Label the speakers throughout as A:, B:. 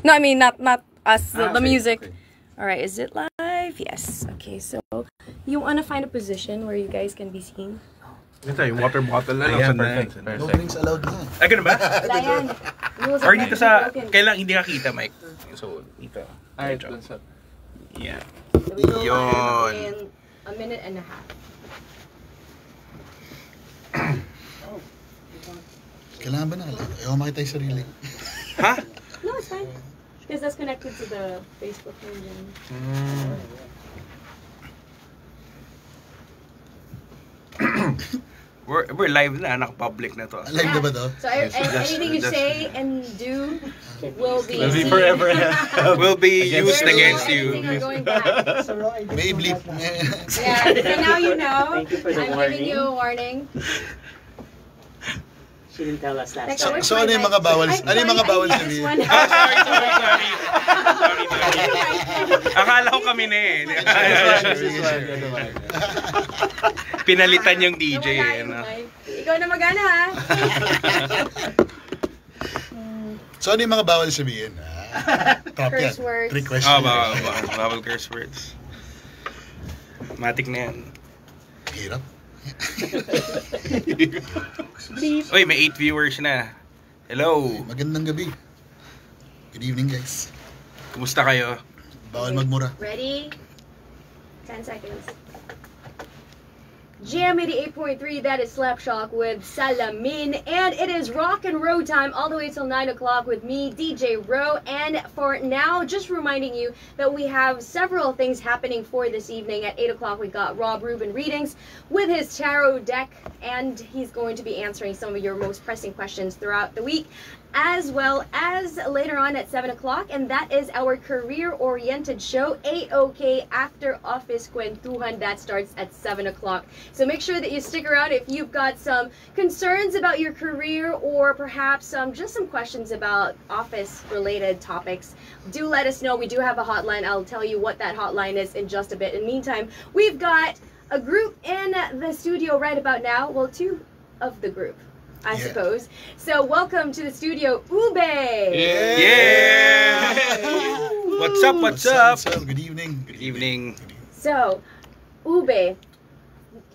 A: No, I mean not us, the
B: Okay,
A: music.
B: okay.
A: All right, is it live? Yes. Okay, so you want to find a position where you guys can be seen?
C: Ito, yung water bottle na lang
B: Ayan,
C: sa
B: perfect.
C: perfect.
D: No drinks allowed na.
C: Ah, ganun ba?
A: Wala yan. Rules
C: Or
A: are
C: dito
A: not
C: sa,
A: broken.
C: kailang hindi nakita, Mike. So, dito.
B: Alright,
C: Medyo.
B: dun sa...
C: Yeah.
A: So we go live
C: Yun.
A: in a minute and a half.
D: Kailangan ba na? Ayaw makita yung sarili.
C: Ha?
A: No, it's fine. Because that's connected to the Facebook page.
C: We're live na, naka-public na to.
D: Live na ba to?
A: So
C: Yes,
A: anything you
C: just-
A: say and do will be
B: Will be
A: seen.
B: forever.
C: Will be
B: Against
C: used
A: There's no
C: against
A: editing or
C: you.
A: going back.
D: May bleep.
A: Yeah, so now you know.
E: Thank you for the
A: I'm giving
E: warning.
A: you a warning.
E: She didn't tell us last
A: Teka,
E: time.
A: which
D: So, ano
A: one
D: yung mga bawal?
A: I-
D: Ano yung mga bawal
A: I- I-
D: sabihin?
A: this one.
C: Ah, sorry. Akala ko kami na eh. Pinalitan yung DJ
A: Nawala
C: eh.
A: yung
C: No?
A: mic. Ikaw na magana ha.
D: So, ano yung mga bawal sabihin? Top yan.
A: Curse words.
D: 3 questions.
C: Bawal curse words. Matik na yan.
D: Hirap.
C: Uy, may 8 viewers na. Hello.
D: Magandang gabi. Good evening, guys.
C: Kumusta kayo?
D: Bawal magmura.
A: Ready? 10 seconds. Jam 88.3, that is Slapshock with Salamin. And it is rock and roll time all the way till 9 o'clock with me, DJ Ro. And for now, just reminding you that we have several things happening for this evening. At 8 o'clock, we got Rob Rubin readings with his tarot deck. And he's going to be answering some of your most pressing questions throughout the week, as well as later on at 7 o'clock. And that is our career-oriented show, A-OK After Office Kwentuhan. That starts at 7 o'clock. So make sure that you stick around if you've got some concerns about your career or perhaps just some questions about office-related topics. Do let us know. We do have a hotline. I'll tell you what that hotline is in just a bit. In the meantime, we've got a group in the studio right about now. Well, two of the group, I suppose. So welcome to the studio, Ube!
C: Yeah! What's up? What's up?
D: Good evening.
C: Good evening.
A: So, Ube,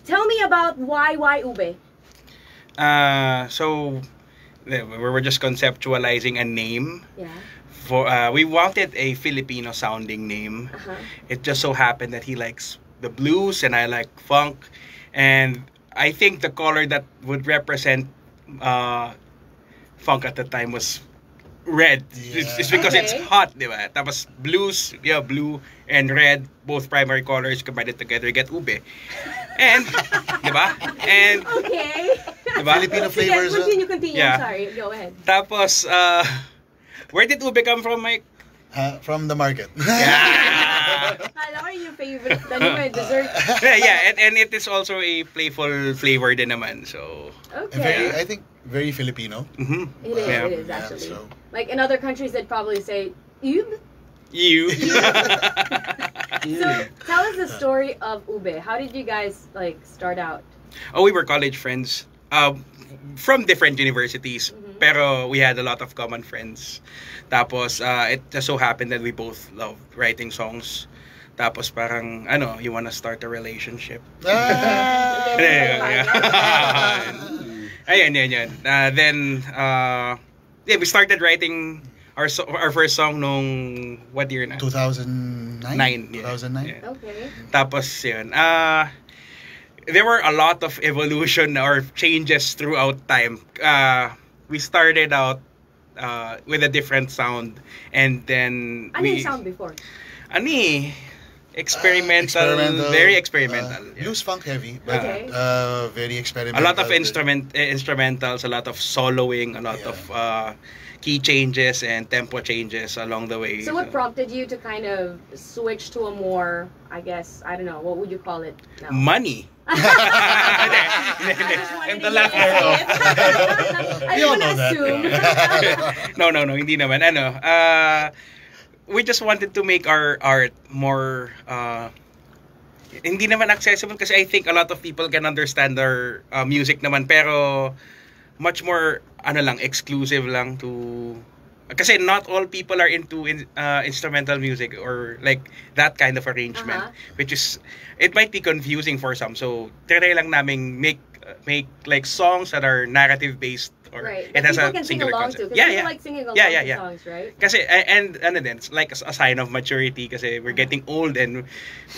A: tell me about why Ube?
C: So we were just conceptualizing a name.
A: Yeah.
C: For we wanted a Filipino sounding name.
A: Uh-huh.
C: It just so happened that he likes the blues and I like funk, and I think the color that would represent funk at the time was red. It's because it's
A: Okay.
C: hot, di ba? Tapos blues, yeah, blue and red, both primary colors combined together, you get ube. And, di ba? And,
A: Okay.
C: di ba?
D: Filipino
A: Sige,
D: flavors.
A: continue.
C: Yeah.
A: I'm sorry. Go ahead.
C: Tapos, where did ube come from, Mike?
D: From the market.
C: Yeah!
A: Kala ko yun yung favorite. Ano mo yung dessert?
C: Yeah, and it is also a playful flavor din naman, so...
A: Okay.
D: I think very Filipino.
C: Mhm.
A: It is
D: Yeah,
A: actually.
D: so-
A: Like in other countries, they'd probably say, Ube?
C: You.
A: So, tell us the story of Ube. How did you guys, like, start out?
C: Oh, we were college friends. From different universities. Pero we had a lot of common friends. Tapos, it just so happened that we both love writing songs. Tapos parang, you wanna start a relationship.
D: Ah!
C: Ayan. Then, we started writing our first song nung, what year na?
D: 2009?
C: Nine, yeah.
D: 2009?
C: Yeah.
A: Okay.
C: Tapos yun, there were a lot of evolution or changes throughout time. We started out with a different sound, and then
A: Ano yung sound before?
C: experimental, very experimental. Yeah.
D: Blues funk heavy, but
A: Okay.
D: very experimental.
C: A lot of instrumentals, a lot of soloing, a lot of key changes and tempo changes along the way.
A: So what prompted you to kind of switch to a more, I guess, I don't know, what would you call it now?
C: Money.
A: And
C: the lack thereof.
A: I
D: We all
A: wanna
D: know that.
A: assume.
C: No, hindi naman. We just wanted to make our art more hindi naman accessible kasi I think a lot of people can understand our music naman, pero much more exclusive lang to kasi not all people are into instrumental music or like that kind of arrangement, which is, it might be confusing for some. So try lang namin make like songs that are narrative based, or
A: Right.
C: it has
A: People
C: a
A: can sing
C: singular
A: along
C: concept.
A: to, because people like singing along to songs, right?
C: Kasi and ano din, it's like a sign of maturity kasi we're getting old and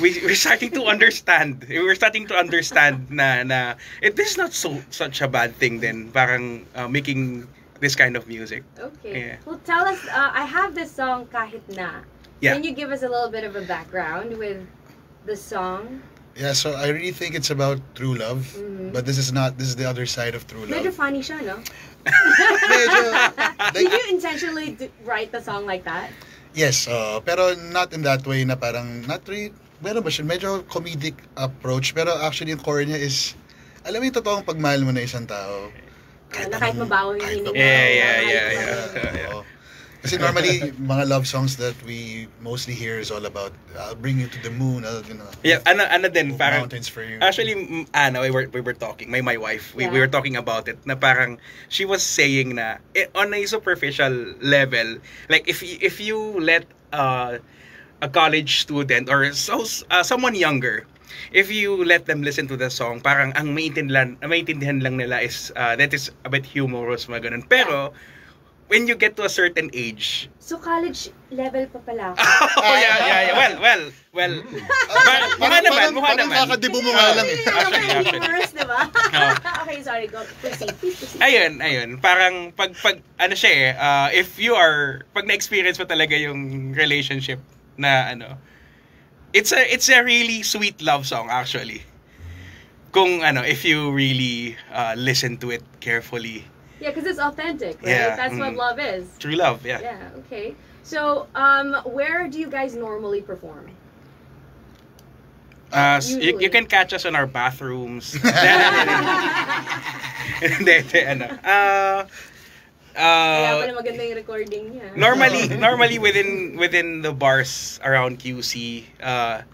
C: we're starting to understand. We're starting to understand na it is not such a bad thing then, parang making this kind of music.
A: Okay.
C: Yeah.
A: Well, tell us, I have this song Kahit Na.
C: Yeah.
A: Can you give us a little bit of a background with the song?
D: Yeah, so I really think it's about true love, but this is the other side of true
A: Medyo
D: love.
A: funny siya, no?
D: Medyo,
A: Did
D: like,
A: you intentionally write the song like that?
D: yes, pero not in that way na parang, not really, meron ba siya, medyo comedic approach, pero actually yung core niya is, alam mo yung totoong pagmahal mo na isang tao.
A: Na kahit mabaho yung
D: kahit
A: hininga mo,
C: Yeah.
D: Oo. Kasi normally, mga love songs that we mostly hear is all about, I'll bring you to the moon,
C: Yeah, ano din,
D: move
C: parang
D: mountains for you.
C: actually, we were talking, my wife, we were talking about it, na parang, she was saying na, on a superficial level, like, if you let a college student, or someone younger, if you let them listen to the song, parang ang maintindihan lang nila is, that is a bit humorous, mga ganun. Pero, when you get to a certain age,
A: So college level pa pala.
C: oh yeah. Well. Mukha naman.
D: Kakadibo mo nga lang eh.
C: Actually.
A: Humorous, diba? Okay, sorry. Go. Proceed. Please proceed.
C: Ayun. Parang pag ano siya if you are, pag na-experience mo talaga yung relationship na ano, it's a really sweet love song actually. Kung if you really listen to it carefully.
A: Yeah, because it's authentic, right?
C: Yeah,
A: That's what love is.
C: True love, yeah.
A: Yeah, okay. So, where do you guys normally perform?
C: You can catch us in our bathrooms. Hindi, ano.
A: Kaya pala maganda yung recording niya.
C: Normally within the bars around QC.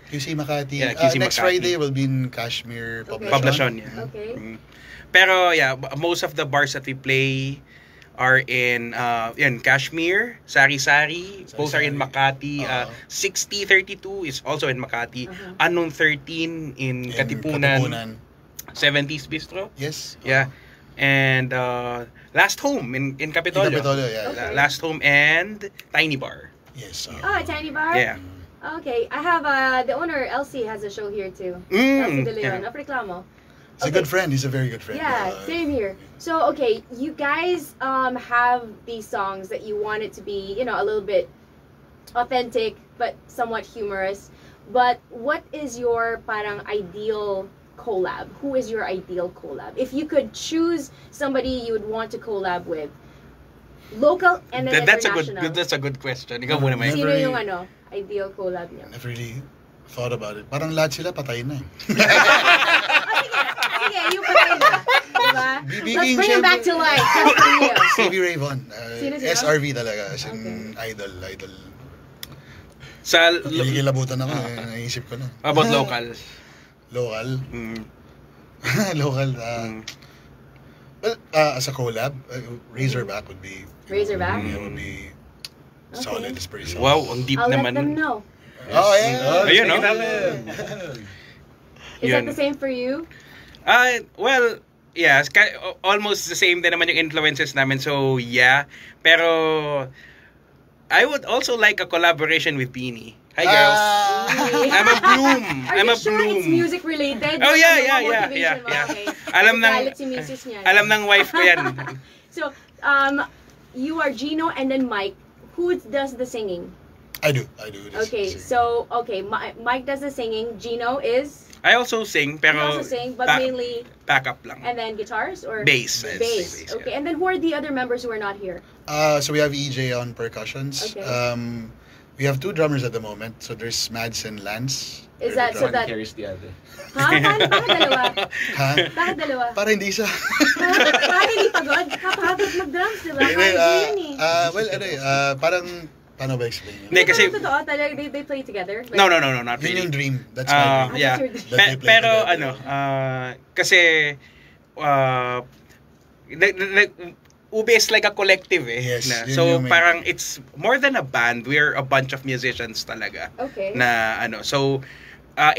D: QC Makati.
C: Yeah, QC
D: Next
C: Makati.
D: Friday will be in Kashmir
A: Okay.
C: Poblacion, yeah.
A: Okay.
C: Pero yeah, most of the bars that we play are in Kashmir, Sari-Sari, both are in Makati. 6032 is also in Makati. Unknown 13 in Katipunan. 70s Bistro.
D: Yes.
C: Yeah. And Last Home in Capitolio.
D: Capitolio, yeah.
A: Okay.
C: Last Home and Tiny Bar.
D: Yes.
A: Oh, a tiny bar?
C: Yeah.
A: Okay. I have, the owner, Elsie, has a show here too.
C: Mm,
A: Elsie De Leon,
C: yeah.
A: of Reklamo.
D: He's a good friend. He's a very good friend.
A: Yeah, same here. So, okay, you guys have these songs that you want it to be, a little bit authentic, but somewhat humorous. But what is your parang ideal collab? Who is your ideal collab? If you could choose somebody you would want to collab with, local and then international.
C: That's a good question. Ikaw muna, Mike.
A: Sino yung ideal collab niyo?
D: Never really thought about it. Parang lahat sila patay na eh.
A: Sige, you patay na. Diba? Let's bring him back to life. Just for you.
D: Stevie Ray Vaughan.
A: Sino?
D: SRV talaga. As in, idol.
C: Sa
D: Kikilabutan ako. Naisip ko na.
C: about local.
D: Local.
C: Mm.
D: Local. Well, as a collab, Razorback would be...
A: Razorback?
D: Yeah, would be solid. It's pretty solid.
C: Wow, ang deep
A: I'll
C: naman.
A: let them know.
D: Oh, yeah.
C: Ayun, no?
A: Is that
C: Yun.
A: the same for you?
C: Well, yeah, almost the same din naman yung influences namin. So, yeah. Pero, I would also like a collaboration with Beanie. Hi, girls. I'm a bloom.
A: Are
C: I'm
A: you
C: a
A: sure
C: bloom.
A: it's music related?
C: Oh, yeah.
A: Motivation mo, okay.
C: Alam ng,
A: Galit si Mrs. niyan.
C: alam ng wife ko yan.
A: So, you are Gino and then Mike. Who does the singing?
D: I do.
A: Okay, so, Mike does the singing. Gino is?
C: I also sing, pero
A: You also sing, but mainly,
C: backup lang.
A: and then guitars or?
C: Bass.
A: Bass. Okay, and then who are the other members who are not here?
D: So we have EJ on percussions.
A: Okay.
D: We have two drummers at the moment. So there's Mads and Lance.
A: Is that so
B: One
A: that?
B: carries the other.
A: Ha? Bakit dalawa?
D: Ha?
A: Bakit dalawa?
D: Para hindi siya.
A: Bakit hindi pagod? Kapagod mag-drums, diba? Kaya yun eh.
D: Well, parang, paano ba explain
C: Hindi,
D: yun?
C: kasi-
A: Totoo, talaga, they play together? Like,
C: No, not
D: Yun
C: really.
D: yung dream. That's my dream.
C: Yeah.
A: That's your-
D: That they play
C: Pero
D: together.
C: kasi Ube is like a collective
D: Yes, yun
C: So
D: yung main-
C: parang it's more than a band. We're a bunch of musicians talaga.
A: Okay.
C: Na ano. So at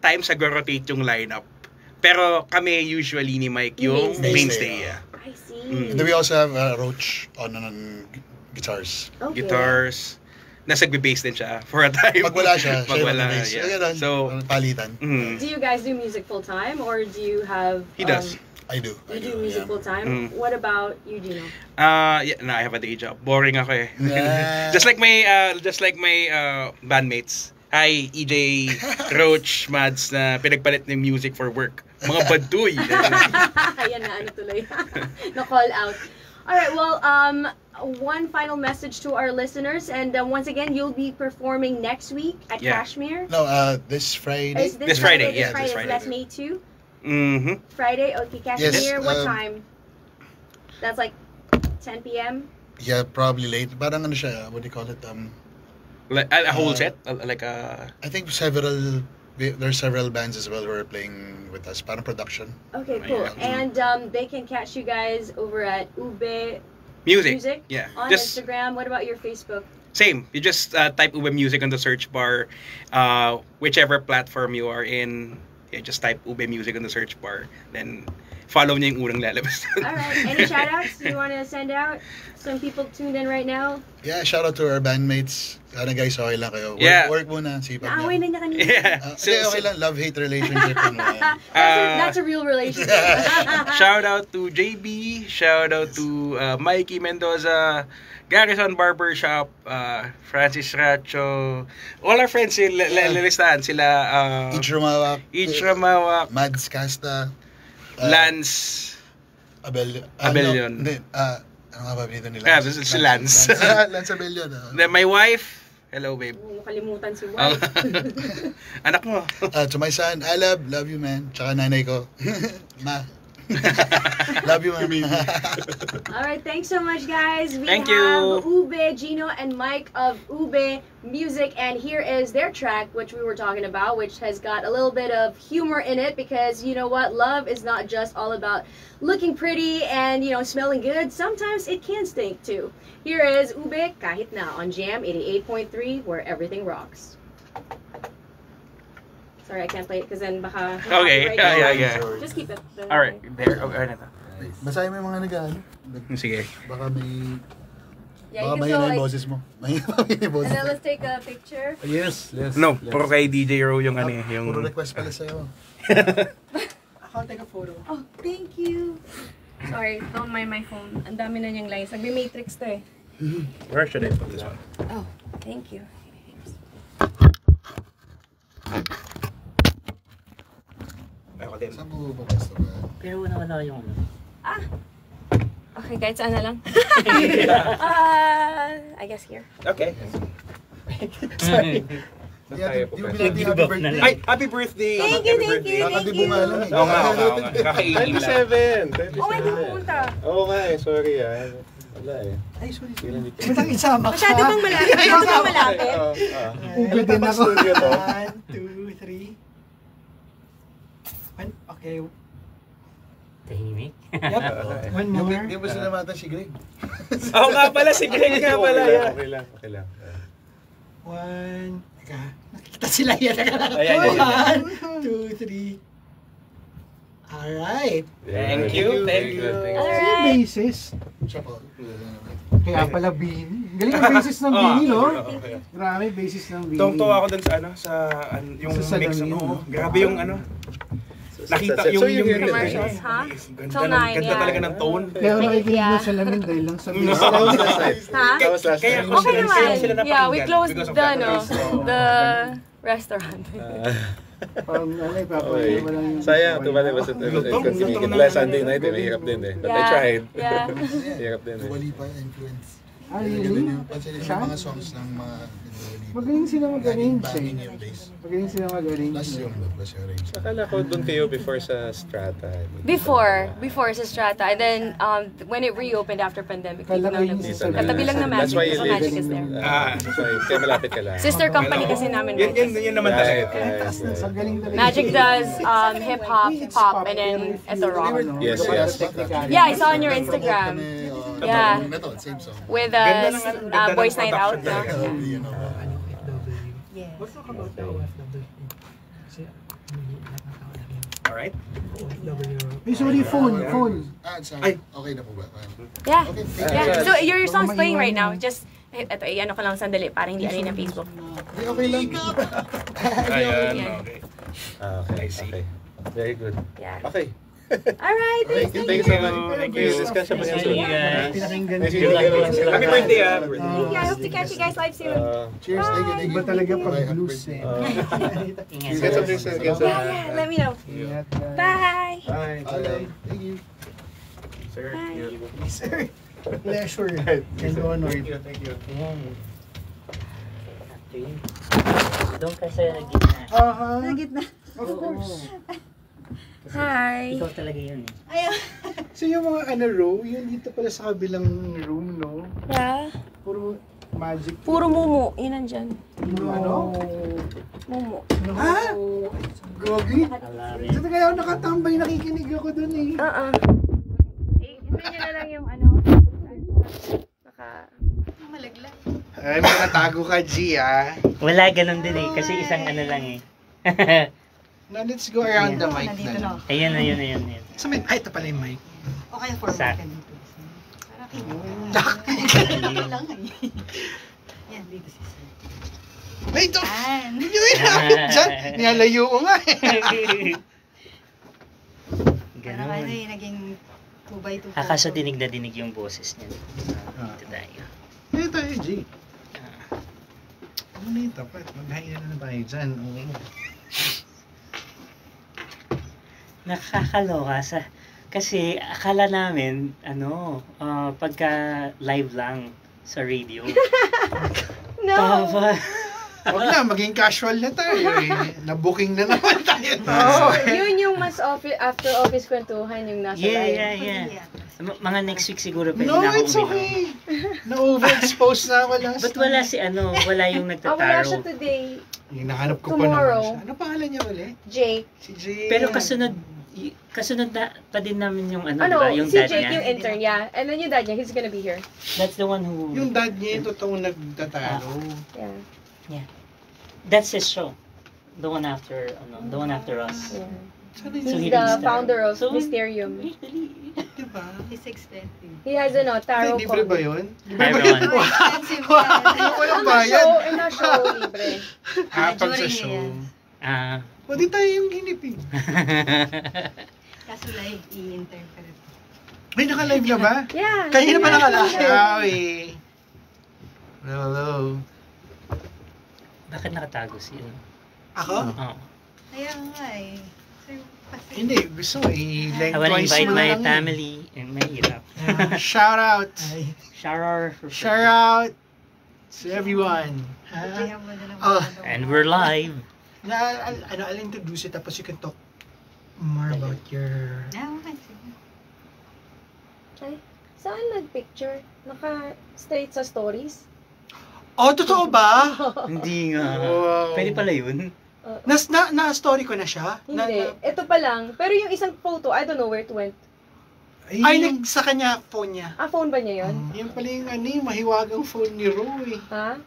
C: times nag-rotate yung lineup. Pero kami usually ni Mike yung
A: Mainstay.
C: mainstay. Yeah.
A: I see.
C: Mm.
D: And then we also have Roach on guitars.
A: Okay.
C: Guitars. Nagbe-bass din siya for a time.
D: Pag wala siya,
C: Pag
D: siya
C: wala,
D: yung bass.
C: yeah.
D: Ganun,
C: So,
D: palitan.
C: mm,
A: Do you guys do music full time or do you have?
C: he does.
D: I do.
A: You do music full time.
C: Mm.
A: What about you, Gino?
C: Yeah, no, I have a day job. Boring ako eh.
D: Yeah.
C: just like my bandmates. Hi, EJ, Roach, Mads na pinagpalit ng music for work. Mga baduy.
A: Ayan na, ano tuloy. Na-call out. Alright, well, one final message to our listeners. And once again, you'll be performing next week at
C: Yeah.
A: Kashmir.
D: No, this Friday.
A: Is
C: This Friday,
A: This
C: yeah,
A: Friday.
C: this Friday.
A: That's May 2?
C: Mm-hmm.
A: Friday? Okay, Kashmir.
D: Yes,
A: What time? That's like 10 p.m.?
D: Yeah, probably late. Parang ano siya, what do you call it?
C: Like a whole set? Like a...
D: I think there's several bands as well who are playing with us. Parang production.
A: Okay, cool.
C: Yeah.
A: And they can catch you guys over at Ube
C: Music. Yeah.
A: on
C: Just
A: Instagram. What about your Facebook?
C: same. You just type Ube Music on the search bar. Whichever platform you are in, yeah, just type Ube Music on the search bar. Then follow niyo yung unang lalabas.
A: Alright, any shout-outs you want to send out? Some people tuned in right now.
D: Yeah, shout out to our bandmates. Sana guys, okay lang kayo.
C: Yeah.
D: Work muna, sipag
A: Naaway
D: niya.
A: na niya kanina.
C: Yeah.
D: Okay lang, love-hate relationship.
A: That's a real relationship.
C: Shout out to JB, shout out to Mikey Mendoza, Garrison Barbershop, Francis Racho, all our friends lilistahan sila
D: Ichramawak.
C: Ichramawak,
D: Mads Casta.
C: Lance. Abelion.
D: Hindi, ano nga ba pinito nila?
C: Yeah, this is si Lance.
D: Lance Abelion.
C: Then my wife, hello babe.
A: Makalimutan si wife.
C: Anak mo.
D: To my son, Alab, love you man. Tsaka nanay ko. Ma. Love you man.
A: Alright, thanks so much guys. We
C: Thank
A: have
C: you.
A: Ube, Gino, and Mike of Ube Music, and here is their track, which we were talking about, which has got a little bit of humor in it, because you know what, love is not just all about looking pretty and, you know, smelling good. Sometimes it can stink too. Here is Ube, Kahit Na, on Jam 88.3, where everything rocks. Sorry, I can't play it because then baka...
C: Okay, yeah.
A: Just keep it.
C: Alright, there. Okay, ano to?
D: Basahin mo yung mga nag-ano.
C: Sige.
D: Baka may...
A: Yeah,
D: Baka
A: you can
D: mahina
A: go
D: yung
A: like...
D: boses mo. Mahina yung boses
A: And then
D: mo.
A: let's take a picture.
D: Yes.
C: No, puro kay DJ Ro yung ano eh, yung...
D: Puro request pala sa'yo.
B: I'll take a photo.
A: Oh, thank you. Sorry, don't mind my phone. Ang dami na niyang lines. Nagbe-matrix to eh.
C: Where should I put this one?
A: Oh, thank you.
C: Ako din.
D: Saan mo ba basta ba?
B: Pero wala yung ano.
A: Ah! Okay, kahit saan na lang. I guess here.
C: Okay.
B: Sorry.
D: Di mo binati happy birthday.
C: Ay, happy birthday!
A: Thank you, thank you,
D: Baka
A: thank
D: di bunga
A: you.
D: lang eh.
C: Oo nga. Kakainin lang.
E: 27.
A: Oh, hindi pumunta.
E: Oo nga eh, sorry ah. Wala eh.
B: Ay, sorry.
E: Kailan dito?
B: Ba't isama ka?
A: Masyado bang malapit? Masyado bang malapit?
B: Ugod din ako.
E: Studio to.
B: 1, 2, 3. Okay.
F: Tahimik.
B: Yep. One more.
D: Di ba sinamatan si Greg?
C: Oo nga pala, si Greg nga pala. Yeah.
E: Okay lang.
B: 1. Teka. Nakita sila yan.
C: Ayan.
B: 1, 2, 3. Alright.
C: Thank you.
A: Alright.
B: Basis.
D: Siya po.
B: Kaya pala Bini. Galing ang basis ng Bini, no? Grabe, basis ng Bini.
C: Tungtuwa ako dun sa ano, yung
B: Sa
C: mix
B: salamin,
C: ano.
B: no?
C: Grabe yung ano. Nakita yung
A: Commercials, ha? Till 9,
C: Ganda
A: yeah.
C: talaga ng tone.
B: Kaya ako nakikinig
A: Yeah.
B: ng salamin dahil lang sa basis.
A: Ha?
E: That was last
C: Kaya
E: time.
C: ako
A: Okay
C: sila
A: naman.
C: napakinggan
A: Yeah, we closed
C: because of
A: the,
C: that.
A: no, the restaurant.
B: Parang ano,
E: Okay.
B: ipapalala mo lang yung...
E: Sayang, tumali ba sa continue. Last Sunday night eh, mahirap din eh. But I tried.
A: Yeah.
E: Hirap din eh.
D: Wali pa influence.
B: Ah, really?
D: Pansinin
B: Siya?
D: yung mga songs ng mga
B: Magaling sila mag-arrange
D: banging
B: eh.
D: yung bass.
B: Magaling sila mag-arrange.
D: Plus yung arrange.
E: Akala ko doon kayo before sa Strata.
A: Before sa Strata, and then when it reopened after pandemic,
B: Kala ko yung
E: Dito
A: Katabi
E: na.
A: lang na
E: That's
A: Magic,
E: why you
A: kasi
E: live
A: Magic is there.
E: That's why, kaya malapit ka lang.
A: Sister company kasi namin.
C: Yun naman talaga.
B: Ang galing talaga.
A: Magic does hip-hop, pop, and then ito rock.
E: Yes, yes.
A: Yeah, I saw on your Instagram. Yeah.
D: Ito, same song.
A: With
C: Ganda ng
A: Boys Night Out.
C: production
A: No?
C: talaga.
D: You know,
C: Alright.
B: Hey, sorry, phone.
D: sorry. Okay na po ba?
A: Yeah.
D: Okay,
A: Yeah. So your song's playing right now. Just ito, ano ko lang sandali, parang hindi ano na Facebook.
D: Okay lang.
C: Ayan,
A: Yeah.
C: okay.
E: Okay,
C: I see.
E: okay. Very good.
A: Yeah.
E: Okay.
A: Alright,
E: Thank you so much. Thank you. Discussion pa yan soon.
B: Pinakinggan
E: Thank
B: ko.
E: you.
C: Happy birthday, ah.
A: Thank you. I hope to catch you guys live soon.
D: Cheers, thank you, thank you.
B: Iba talaga pag
D: Okay, happy
B: blues
D: birthday.
B: eh.
E: Get some drinks. Get some.
A: Yeah, let me know.
B: Ingat yan.
A: Bye.
E: Bye.
D: Okay, thank you.
C: Sir,
A: Bye.
B: Sir, pleasure and honor.
C: Thank you.
F: Doon ka sa gitna.
B: Aha.
G: Gitna.
B: Of course.
A: Hi.
F: Ikaw talaga yun eh.
G: Ayaw.
B: So yung mga row, yun dito pala sa kabilang room, no?
A: Yeah.
B: Puro magic.
A: Puro mumu. Yun nandyan.
B: Puro ano?
A: Mumu.
B: Ha? Gogi?
F: Alarin.
B: Saan kaya ako nakatambay, nakikinig ako dun eh.
A: Hindi nyo na lang yung ano.
G: Malaglag.
B: Ay, nakatago ka, G, ah.
F: Wala ganun din eh. Kasi isang ano lang eh.
B: Now, let's go around the mic
G: Nandito
B: na.
G: na.
F: Ayun, ayun, ayun.
B: Sa mic. Ay, ito pala yung mic.
G: O kaya forward
F: Sa-
G: ka dito. Para kita lang eh. Yan, dito si Sir.
B: Ay, ito!
G: Yan.
B: Hindi nyo hinapit dyan. Nilalayo ko nga eh.
G: Parang ano
F: Ganun.
G: eh, naging 2x2.
F: Kaso dinig na dinig yung boses niya. Dito tayo.
B: Ano tayo, G? Ano na yung tapat? Maghain na tayo dyan. Oo.
F: Nakakaloka kasi akala namin pagka live lang sa radio.
A: No.
F: Tapos
B: Huwag na, maging casual na tayo eh. Na-booking na naman tayo.
A: Oh, yun yung mas after office kwentuhan yung nasa live.
F: yeah. Mga next week siguro pwede
B: No,
F: na akong
B: it's
F: uminom.
B: okay. Na-overexpose na ako last
F: But wala si wala yung
A: Wala
F: nagtataro.
A: siya today.
B: Yung nahanap ko
A: Tomorrow.
B: pa naman siya. Ano pangalan niya ulit?
A: Jake.
B: Si Jay.
F: Pero kasunod na pa din namin yung
A: Ano,
F: diba? Yung
A: si
F: dad
A: Jake
F: niya.
A: yung intern, yeah. And then yung dad niya, he's gonna be here.
F: That's the one who
B: Yung dad niya yung totoong nagtataro.
A: Yeah.
F: that's his show. The one after us.
A: Yeah.
B: Sana
A: He's
F: So
B: yun.
F: he
A: the
F: didn't start.
A: founder of
F: So-
A: Mysterium.
B: Diba?
G: He's expensive.
A: He has tarot
B: Hindi, libre ba
A: con.
B: yun?
F: Hi everyone.
G: No, expensive.
B: Walang
A: In the
B: bayad.
A: show, in the show, libre.
B: Ah, pag sa
G: Jury
B: show.
G: niya yan.
B: Pwede tayo yung ginipin.
G: Kaso live, i-intern ka rin.
B: May naka-live na ba?
A: Yeah.
B: Kanina pa
A: yeah.
B: naka-live. eh. Hello.
F: Bakit nakatago siya?
B: Ako?
F: Oh.
G: Kaya nga eh. Sir, kasi...
B: Hindi, gusto mo
F: I wanna
B: i-lengthwise
F: invite
B: mo
F: my
B: lang.
F: family and my hirap.
B: Shout out.
F: Shower.
B: Shout out to everyone.
G: They have one na lang
B: Oh.
G: mga
F: And we're live.
B: I'll introduce it tapos you can talk more about your...
G: Okay, sige.
A: Ay, saan nag-picture? Naka-straight sa stories?
B: Oh, totoo ba?
F: Hindi nga.
B: Wow.
F: Pwede pala yun.
B: Na-story ko na siya?
A: Hindi. Ito pa lang. Pero yung isang photo, I don't know where it went.
B: Ay, sa kanya, phone niya.
A: Ah, phone ba niya yun?
B: Yung pala yung yung mahiwagang phone ni Roy.
A: Ha?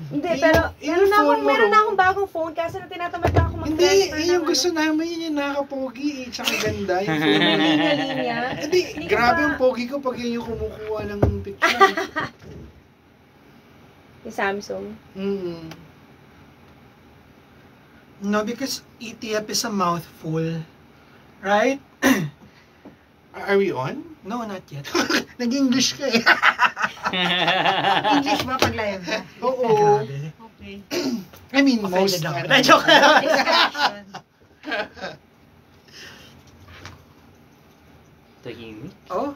A: Hindi,
B: Yung-
A: pero
B: yung phone mo,
A: meron na
B: Ro.
A: akong bagong phone kasi na tinatamad na ako
B: Hindi,
A: mag-transfer
B: yung
A: ng
B: gusto namin yun yung nakakapogi eh, tsaka ganda yung phone.
A: linya-linya.
B: Hindi,
A: Hindi ka
B: grabe
A: ba-
B: yung pogi ko pag yun yung kumukuha ng picture.
A: Yung Samsung.
B: Mm. No, because ETF is a mouthful. Right? Are we on? No, not yet. Nag-English ka eh.
G: English ba pag live ba?
B: Oo.
G: Okay.
B: I mean, most. Joke
G: Discussion.
F: Tahimik.
B: Oh.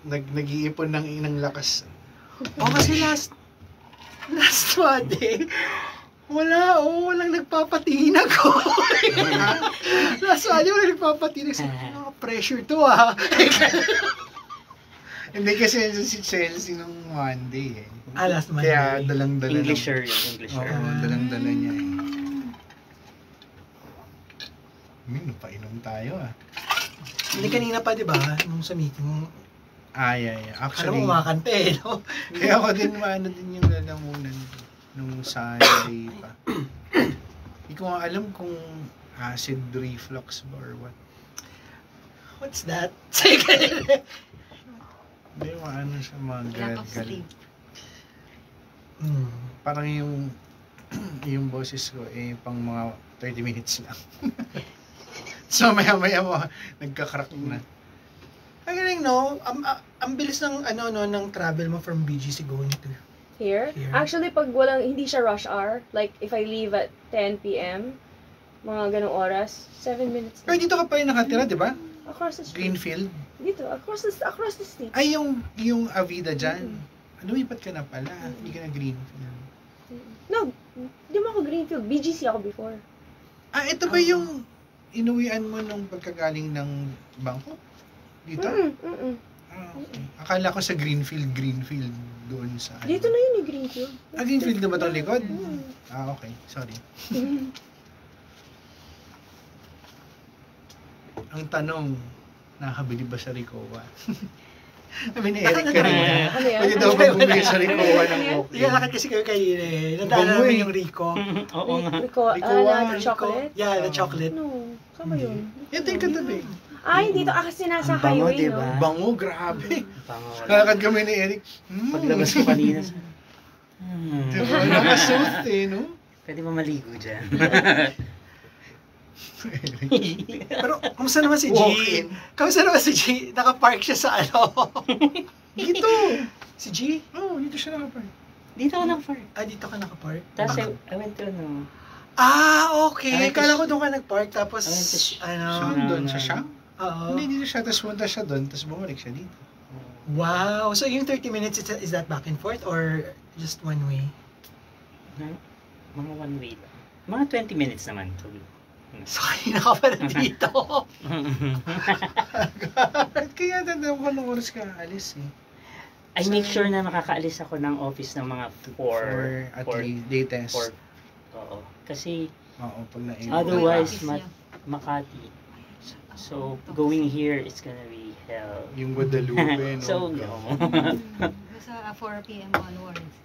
B: Nag-iipon ng lakas. Kasi last Monday, walang nagpapatingin ako. Last Monday, walang nagpapatingin. Pressure to
H: Hindi kasi si Chelsea nung Monday eh.
B: Last Monday.
H: Kaya dalang-dala.
F: Englisher yun, Englisher.
H: Oo, dalang-dala niya eh. Napainom tayo
B: Hindi kanina pa, di ba? Nung sa meeting,
H: yeah.
B: alam
H: Actually,
B: mo umakante no?
H: kaya ako din din yung lalamunan nung Sunday pa. Hindi ko nga alam kung acid reflux ba or what.
B: What's that?
H: Hindi, maano siya, mga
G: Lack of
H: gal.
G: sleep.
H: Parang yung boses ko pang mga 30 minutes lang. So maya-maya mo, nagka-crack na.
B: Ang galing, no? Ang bilis ng, ng travel mo from BGC going to
A: Here?
B: Here.
A: Actually, pag hindi siya rush hour, like if I leave at 10 p.m., mga ganong oras, 7 minutes.
H: Pero dito ka pa rin nakatira, di ba?
A: Across the street.
H: Greenfield.
A: Dito, across the street.
H: Ay, yung Avida dyan. Lumipat ka na pala. Hindi ka na Greenfield.
A: No, di mo ako Greenfield. BGC ako before.
H: Ito ba yung inuwian mo nung pagkagaling ng bangko? Dito?
A: Mm-mm.
H: Okay. Akala ko sa Greenfield doon sa...
A: Dito na yun yung Greenfield.
H: Greenfield na ba itong likod?
A: Mm.
H: Okay. Sorry. Ang tanong, nakabili ba sa Ricoa? Sabi ni Eric kanina.
A: Ano yan?
H: Pwede daw ba bumili sa Ricoa ng okay?
B: Yung lakad kasi kayo nadala namin yung Rico.
F: Oo nga.
A: The chocolate?
B: Yeah, the chocolate.
A: No, saan ba yun?
H: Yan din katabi.
A: Ay, dito kasi nasa
F: Ang bango,
A: highway,
F: diba?
A: no?
H: Bango, grabe.
F: Pango.
H: Lakad kami ni Eric.
F: Paglabas ko kanina.
H: Diba? Nakasuit no?
F: Pwede ba maligo dyan?
B: Pero, kamusta naman si G?
H: Walk-in.
B: Kamusta naman si G? Nakapark siya sa
H: Dito.
B: Si G?
H: Dito siya nakapark.
F: Dito ako nag-park.
B: Dito ka nakapark?
F: Tapos I went to
B: Okay.
F: I went to
B: Kala ko doon ka nagpark, tapos,
F: I went to
H: Saan doon? Sa shop?
B: Oo.
H: Hindi dito siya. Tapos punta siya doon. Tapos bumalik siya dito.
B: Wow. So, yung 30 minutes, is that back and forth or just one way?
F: Mga one way lang. Mga 20 minutes naman.
B: So, kanina ka pa nandito.
H: Kaya tanda ko anong oras ka alis eh.
F: I make sure na makakaalis ako ng office ng mga 4.
H: At least day test.
F: Oo. Kasi
H: Oo, pag na
F: otherwise,
G: Office niya.
F: Makati. So, going here, it's gonna be hell.
H: Yung Guadalupe, no?
F: So, no.
G: Sa 4 p.m. onwards.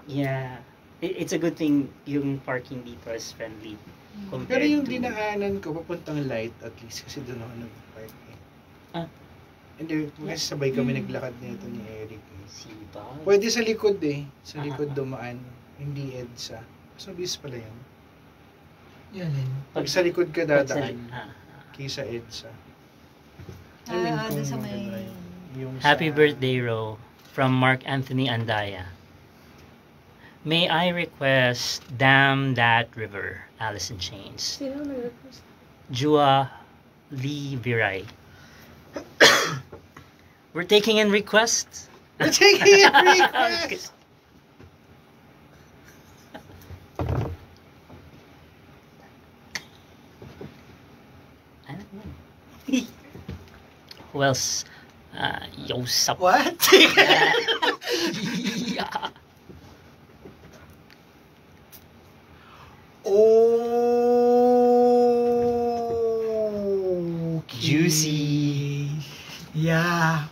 F: Yeah. It's a good thing yung parking dito is friendly.
H: Pero
F: Compared
H: yung
F: to...
H: dinaanan ko, papuntang light at least kasi doon ako nag-park eh. Hindi, kasi sabay kami naglakad nito ni Eric eh.
F: Sibag.
H: Pwede sa likod eh. Sa likod dumaan. Hindi EDSA. So, bis pala yun.
B: Yan yun.
H: Pag sa likod ka dadaan,
F: Ah.
H: kaysa EDSA.
G: Doon sa may...
H: Yung
F: Happy
H: sa-
F: birthday, Ro, from Mark Anthony Andaya. May I request Damn That River, Alice in Chains.
A: Sino nag-request?
F: Jua Lee Viray. We're taking in requests.
H: We're taking a request!
F: I don't know. Who else? Yosap.
B: What?
F: Yeah.
B: Oh,
F: Juicy.
B: Yeah.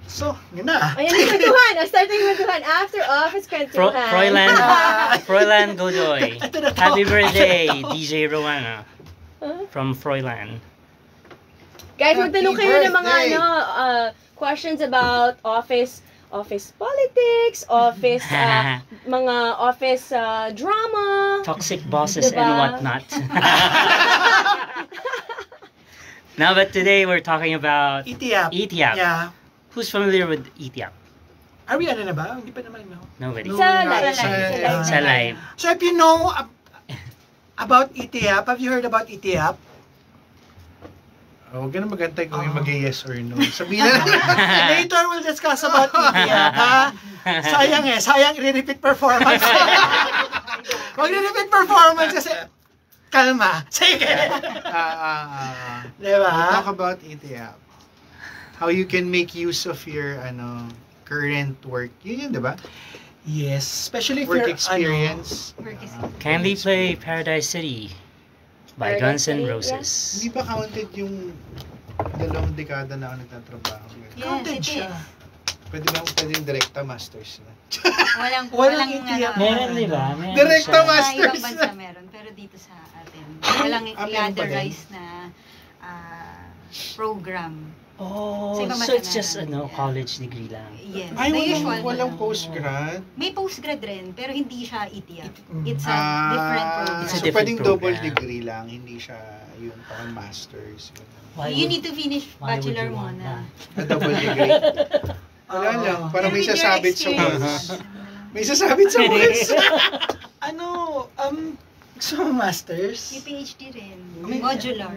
B: So, yun na.
A: Ayan yung kwentuhan. Starting kwentuhan. After office kwentuhan.
F: Froilan Godoy.
B: Ito na to.
F: Happy birthday,
B: Ito na to.
F: DJ Rowana. From Froilan.
A: Guys,
H: Happy
A: magtanong kayo ng mga
H: birthday!
A: questions about office politics, office mga office drama.
F: Toxic bosses
A: Diba?
F: and whatnot. Now, but today we're talking about
B: Itiap.
F: Itiap.
B: Yeah.
F: Who's familiar with Itiap?
B: Are we ano na ba? Hindi pa naman, no?
F: Nobody.
B: No.
A: Sa live.
F: Sa live.
B: So if you know about Itiap, have you heard about Itiap?
H: Huwag ka na magantay kung yung mag-yes or no. Sabihin na
B: Later we'll discuss about India, ha? Sayang i-repeat performance. Wag i-repeat performance kasi kalma. Sige. Diba?
H: We'll talk about ETIAP. How you can make use of your current work. Yun, di ba?
B: Yes, especially if
H: Work
B: you're,
H: experience.
G: Work is
F: Kindly play Paradise City by
A: Paradise
F: Guns N'
A: City,
F: Roses.
H: Hindi ba counted yung 2 dekada na ako nagtatrabaho?
G: Yes,
B: counted
G: it
B: siya.
G: is.
H: Pwede direkta masters na.
B: Walang ETIAP.
F: Meron, di ba? Meron
H: Direkta
F: siya.
G: Sa
H: masters
G: ibang
H: na.
G: bansa meron, pero dito sa atin, walang
H: Meron pa din.
G: ladderized na program.
F: Oh,
G: Sa ibang
F: so
G: bansa
F: it's just
G: meron.
F: college degree lang.
G: Yes,
H: Ay,
G: the usual.
H: walang
G: na.
H: postgrad.
G: May postgrad rin, pero hindi siya ETIAP. It's a
H: Ah,
G: different program.
F: It's a
H: So
F: different
H: pwedeng double
F: program.
H: degree lang, hindi siya yung pang masters.
F: Why
G: You
F: would-
G: need to finish
F: why would
G: bachelor
F: you want
G: muna.
H: A double degree. Wala lang, parang may
G: Pero with your
H: sasabit sa
G: experience,
H: walls. May sasabit sa walls.
B: Gusto mo masters?
G: May PhD rin.
H: May-
G: Modular.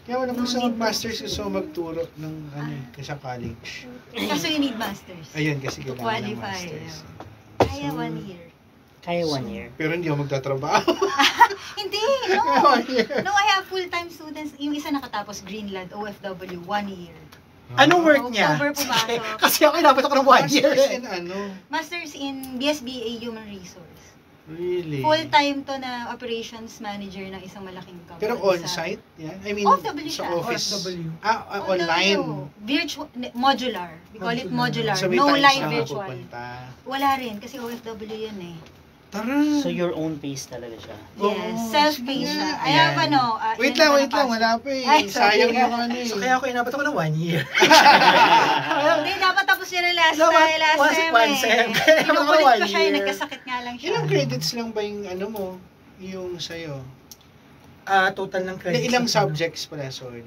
H: Kaya walang
G: No
H: gusto
G: need
H: mag-masters, gusto magturo ng sa college.
G: Kaso you need masters.
H: Ayun, kasi
G: To
H: kailangan ng
G: qualify.
H: masters.
G: Kaya 1 year.
F: Kaya 1 year.
H: Pero hindi ako magtatrabaho.
G: Hindi, no.
H: 1 year.
G: No, I have full-time students. Yung isa nakatapos Greenland, OFW, 1 year.
B: Anong work niya?
G: October pumasok.
B: Kasi ako inabot ako ng 1 year.
H: Masters in ano?
G: Masters in BSBA Human Resource.
H: Really?
G: Full-time to na operations manager ng isang malaking company.
H: Pero on-site? Yan? I mean,
G: OFW
H: sa
G: siya.
H: office?
B: OFW.
H: Online?
G: Virtual, modular. We call it modular.
H: So may
G: No
H: times
G: live
H: na
G: virtual.
H: pupunta.
G: Wala rin, kasi OFW yan eh.
H: Tara!
F: So your own pace talaga siya.
G: Yes, self-paced siya. I
H: Ayan.
G: have
H: Wait
G: yan
H: lang,
G: naman ang
H: wala pa eh.
G: Ay,
H: Sayang
G: sorry.
H: yung ano eh.
B: So kaya ako inabot ako ng 1 year.
G: Hindi, dapat tapos niya na last
B: Dapat
G: last sem
B: one sem.
G: eh.
B: Kaya naman
G: Kinukulit ko
B: 1
G: siya,
B: year.
G: nagkasakit nga lang siya.
H: Ilang credits lang ba yung ano mo? Yung sa'yo?
B: Total ng credits.
H: Ilang subjects pala, sorry.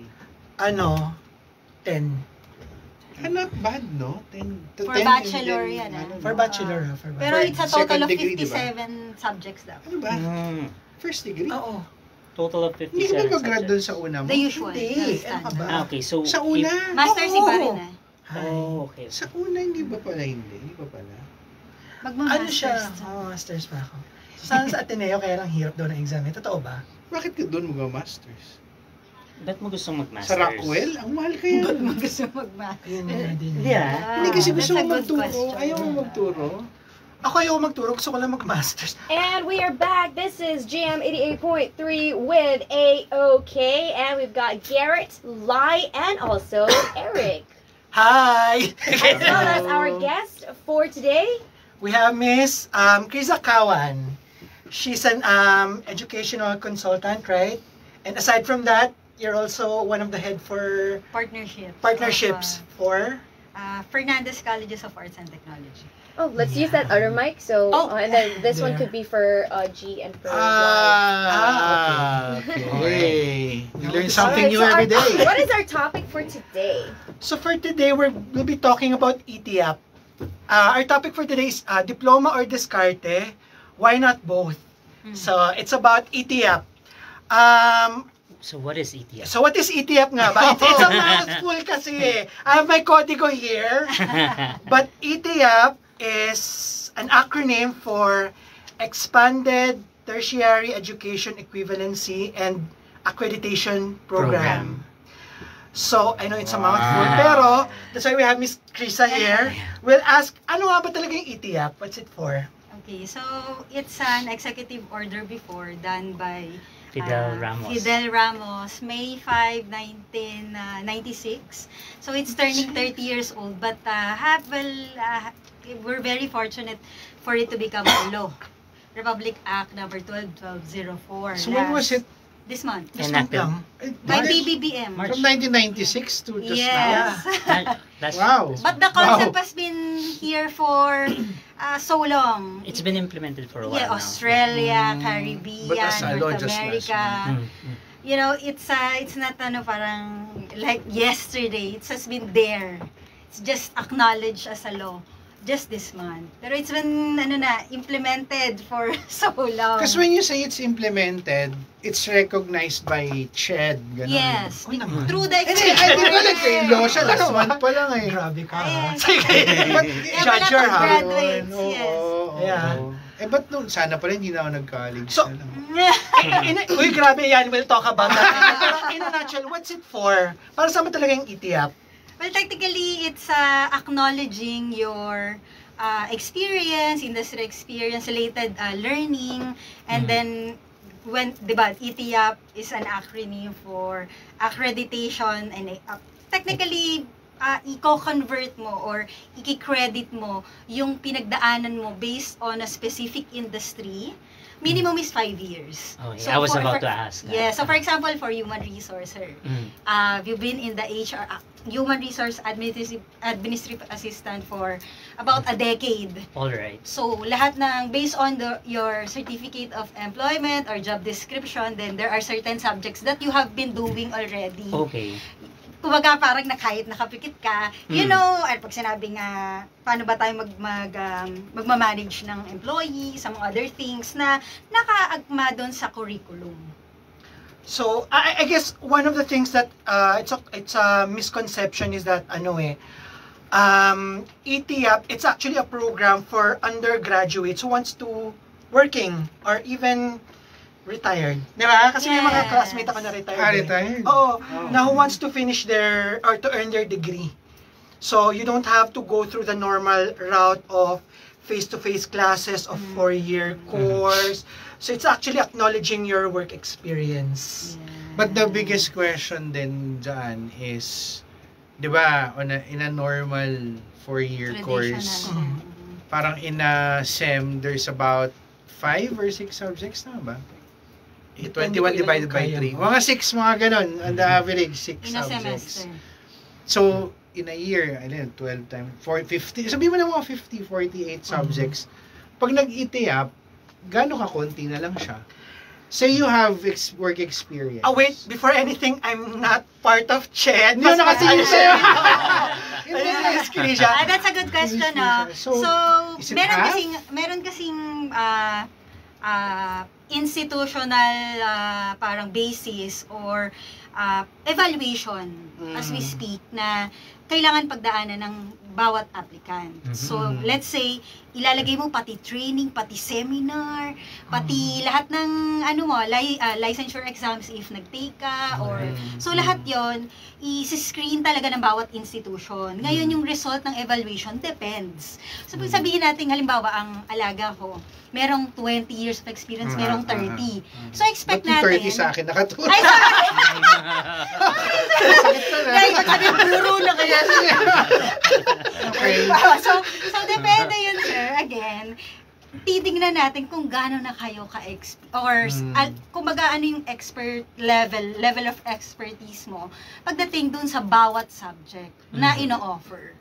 B: 10.
H: Not bad, no? 10
G: For bachelor yan, ah.
B: For bachelor, for bachelor.
G: Pero it's a total
H: Second
G: of
H: degree, di ba?
G: 57 subjects daw.
H: Ano ba?
F: Mm.
H: First degree?
B: Oo.
F: Total of 57
H: Hindi ka ba mag-grad doon
F: subjects.
H: sa una mo?
G: The usual.
B: Hindi.
G: the
B: Ano ka
G: standard.
B: ba?
F: Okay, so
H: Sa una?
G: Masters
B: Oo.
G: iba rin eh.
F: Oh, okay.
H: Sa una, hindi ba pala hindi? Hindi ba pala?
B: Ano siya?
G: Magmamasters.
B: Masters pa ako. So, sana sa Ateneo kaya lang hirap daw ng exam. Totoo ba?
H: Bakit ka doon mag-masters?
F: Ba't mo gustong mag-masters?
H: Sa Rockwell? Ang mahal kaya.
G: Ba't mo gusto magmasters?
B: Ayun nga din.
F: Hindi ah.
H: Hindi kasi
G: That's
H: gusto
G: a
H: mo
G: good
H: magturo.
G: question.
H: Ayaw mo magturo.
B: Ako ayoko magturo. Gusto ko lang mag-masters.
A: And we are back. This is Jam 88.3 with AOK. And we've got Garrett, Lai, and also Eric.
B: Hi!
A: As well as our guest for today.
B: We have Miss Krisa Kawan. She's an educational consultant, right? And aside from that, you're also one of the head for partnerships for
G: Fernandez Colleges of Arts and Technology.
A: Oh, let's use that other mic. So, and then this one
B: there.
A: could be for G and for Y.
H: Okay. You learn
A: Alright,
H: something new
A: so
H: every day.
A: What is our topic for today?
B: So for today, we'll be talking about ETIAP. Our topic for today is diploma or discarte. Why not both? So it's about ETIAP.
F: So what is ETIAP?
B: So what is ETIAP nga ba? It's a mouthful kasi. I have my código here. But ETIAP is an acronym for Expanded Tertiary Education Equivalency and Accreditation Program. So, I know it's a mouthful, pero that's why we have Miss Krisa here. We'll ask, ano nga ba talaga yung ETIAP? What's it for?
G: Okay, so it's an executive order before done by
F: Fidel Ramos.
G: Fidel Ramos, May 5, 1996. So it's turning 30 years old, but we're very fortunate for it to become a law. Republic Act number 1204.
H: So when was it?
G: This month.
F: Enacted.
G: By BBBM.
H: From 1996 to just
G: Yes.
F: That's,
H: now? Wow.
G: But the concept has been here for so long.
F: It's been implemented for a while
G: Yeah,
F: now.
G: Australia, Caribbean,
H: But as a law
G: North
H: just last
G: America.
F: Mm,
G: You know, it's not parang like yesterday. It has been there. It's just acknowledged as a law just this month. Pero it's been, implemented for so long.
H: Because when you say it's implemented, it's recognized by CHED. Ganun.
G: Yes.
B: Uy, naman.
G: Through the
H: Hindi, I di ba nagka-law siya last month pa lang eh.
B: Grabe ka.
G: Ayan.
H: But,
B: Judge your heart.
G: graduates,
H: Oo,
G: yes.
H: oo,
B: Yeah.
H: oo. Eh, ba't nung sana pala hindi na ako nag-college
B: So,
H: na lang.
B: Uy, grabe yan. We'll talk about that. Pero in a nutshell, what's it for? Para saan ba talaga yung ETIAP?
G: Well, technically, it's acknowledging your experience, industry experience, related learning, and then when, diba, ETIAP is an acronym for accreditation, and technically, i-convert mo or i-credit mo yung pinagdaanan mo based on a specific industry. Minimum is 5 years.
F: Okay, I was about to ask that.
G: Yeah, so for example, for human resources, you've been in the HR, human resource administrative assistant for about a decade.
F: All right.
G: So, lahat ng, based on your certificate of employment or job description, then there are certain subjects that you have been doing already.
F: Okay.
G: Kumbaga, parang kahit nakapikit ka, you know, at pag sinabi nga, paano ba tayo magmamanage ng employees, some other things na nakaagma doon sa curriculum.
B: So, I guess one of the things that it's a misconception is that ETIAP, it's actually a program for undergraduates who wants to working or even retired. Di ba? Kasi may mga classmate ako na retired.
H: Retired?
B: Oo. Na who wants to finish their, or to earn their degree. So, you don't have to go through the normal route of face-to-face classes of 4-year course. So, it's actually acknowledging your work experience.
H: But the biggest question then dyan is, di ba, in a normal 4-year course, parang in a SEM, there's about 5 or 6 subjects na ba? 21 divided by 3. Mga 6, mga ganon. On the average, 6
G: In a
H: subjects.
G: semester.
H: So, in a year, 12 times, 50, sabihin mo na mga 50, 48 subjects. Pag nag-ETIAP, gano'n ka konti na lang siya? Say you have work experience.
B: Oh, wait, before anything, I'm not part of CHED.
H: Hindi, nakatingin sa'yo.
G: That's a good question, So,
H: is it half?
G: meron kasing institutional parang basis or evaluation as we speak na kailangan pagdaanan ng bawat applicant. So, let's say, ilalagay mo pati training, pati seminar, pati lahat ng licensure exams if nag-take ka, or so lahat yon i-screen talaga ng bawat institution. Ngayon, yung result ng evaluation depends. So, sabihin natin, halimbawa, ang alaga ko, merong 20 years of experience, merong 30. So, expect natin...
H: 30 sa akin nakatulog.
G: Ay, sorry! Ay, sabi, buro na kaya siya.
H: Okay.
G: So, depende yun, sir. Again, titignan natin kung gaano na kayo or kumbaga ano yung expert level of expertise mo pagdating dun sa bawat subject na ino-offer.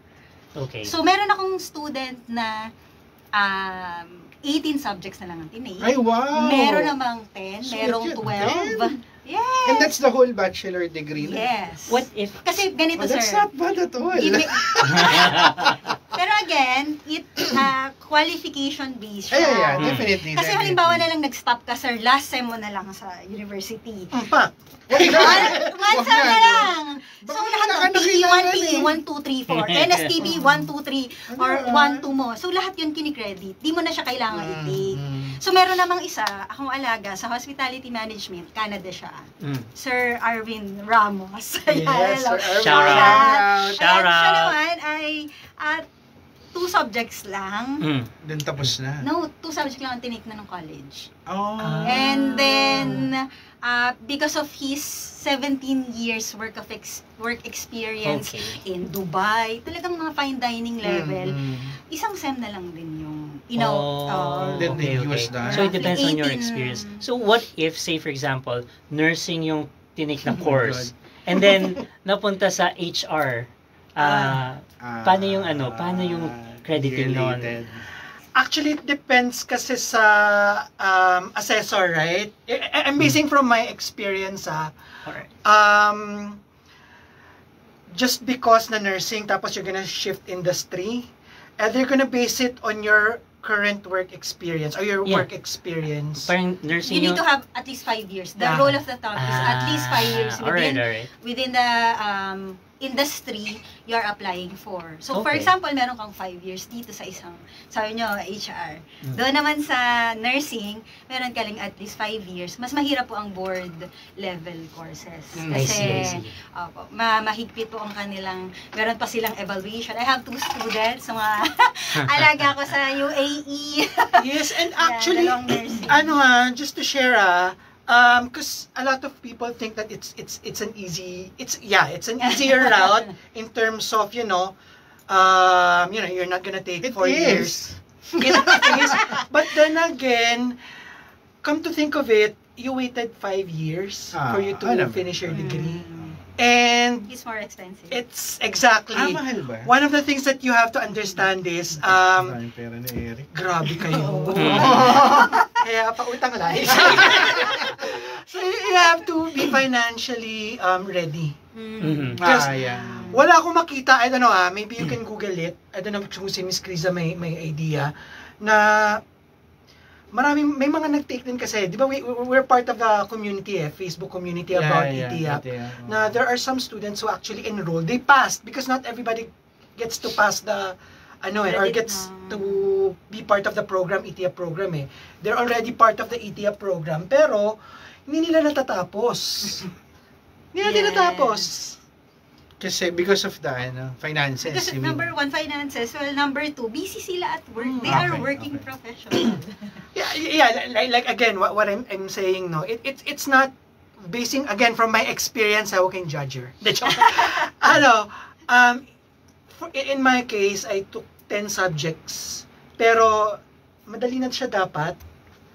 F: Okay.
G: So, meron akong student na 18 subjects na lang ang tinake.
H: Ay, wow!
G: Meron namang 10,
H: So,
G: merong 12. Yes!
H: And that's the whole bachelor degree?
G: Yes.
F: What if...
G: Kasi ganito,
H: That's
G: sir.
H: not bad at all.
G: Pero again, it qualification based siya.
H: Yeah, definitely.
G: Kasi halimbawa na lang nag-stop ka, sir, last sem mo na lang sa university.
B: Pa.
G: One sem na lang. So, lahat ng PE, 1 PE,
H: eh.
G: 1, 2, 3, 4. NSTB, 1, 2, 3, or 1, 2 mo. So, lahat yun kinikredit. Di mo na siya kailangan i-take. So, meron namang isa, akong alaga, sa hospitality management, Canada siya. Sir Arvin Ramos.
B: Yes, Sir Arvin.
F: Shout out. Shout
G: Siya
F: out.
G: naman ay 2 subjects lang.
H: Then tapos na.
G: No, 2 subjects lang ang tinake na ng college.
H: Oh.
G: And then, because of his 17 years work experience in Dubai, talagang mga fine dining level, isang sem na lang din yung,
H: Then he was done.
F: So it depends on your
G: 18.
F: experience. So what if, say for example, nursing yung tinake na course, and then napunta sa HR, paano yung crediting nun?
H: related.
B: Actually, it depends kasi sa assessor, right? I'm basing from my experience,
F: Alright.
B: just because na nursing, tapos you're gonna shift industry, they're gonna base it on your current work experience or your
F: Yeah.
B: work experience.
F: Parang nursing
G: You need
F: yung...
G: to have at least 5 years. The
B: Yeah.
G: role of the top is at least 5 years
F: Alright, alright.
G: within the industry you're applying for. So, for
F: Okay.
G: example, meron kang 5 years dito sa isang, sabi nyo, HR.
F: Mm.
G: Doon naman sa nursing, meron ka lang at least 5 years. Mas mahirap po ang board level courses.
F: I see, I see.
G: Opo, mahigpit po ang kanilang, meron pa silang evaluation. I have 2 students, mga alaga ko sa UAE.
B: Yes, and
G: Yeah,
B: actually,
G: dalawang nursing.
B: just to share because a lot of people think that it's an easier route in terms of you're not gonna take 4 years. It is, but then again, come to think of it, you waited 5 years for you to
H: alam mo.
B: finish your degree, and
G: It's more expensive.
B: it's exactly
H: mahal ba?
B: one of the things that you have to understand is
H: Maraming pera ni Eric.
B: grabe kayo. Kaya pautang lang. So you have to be financially ready.
F: Mhm.
B: Because
H: yeah.
B: wala akong makita, I don't know maybe you can Google it. I don't know kung si Miss Criza may idea na may mga nag-take din kasi, di ba we're part of the community Facebook community about ETIAP. Na there are some students who actually enrolled. They passed because not everybody gets to pass the or gets to be part of the program, ETIAP program They're already part of the ETIAP program pero hindi nila natatapos. Hindi nila natapos.
H: Kasi because of the finances.
G: Because
H: you mean.
G: number 1, finances. Well, number 2, busy sila at work. They
H: Okay,
G: are working
H: okay.
G: professionals.
B: Like again, what I'm saying, it's not basing again from my experience. I can judge her. In my case, I took 10 subjects, pero madali na siya dapat.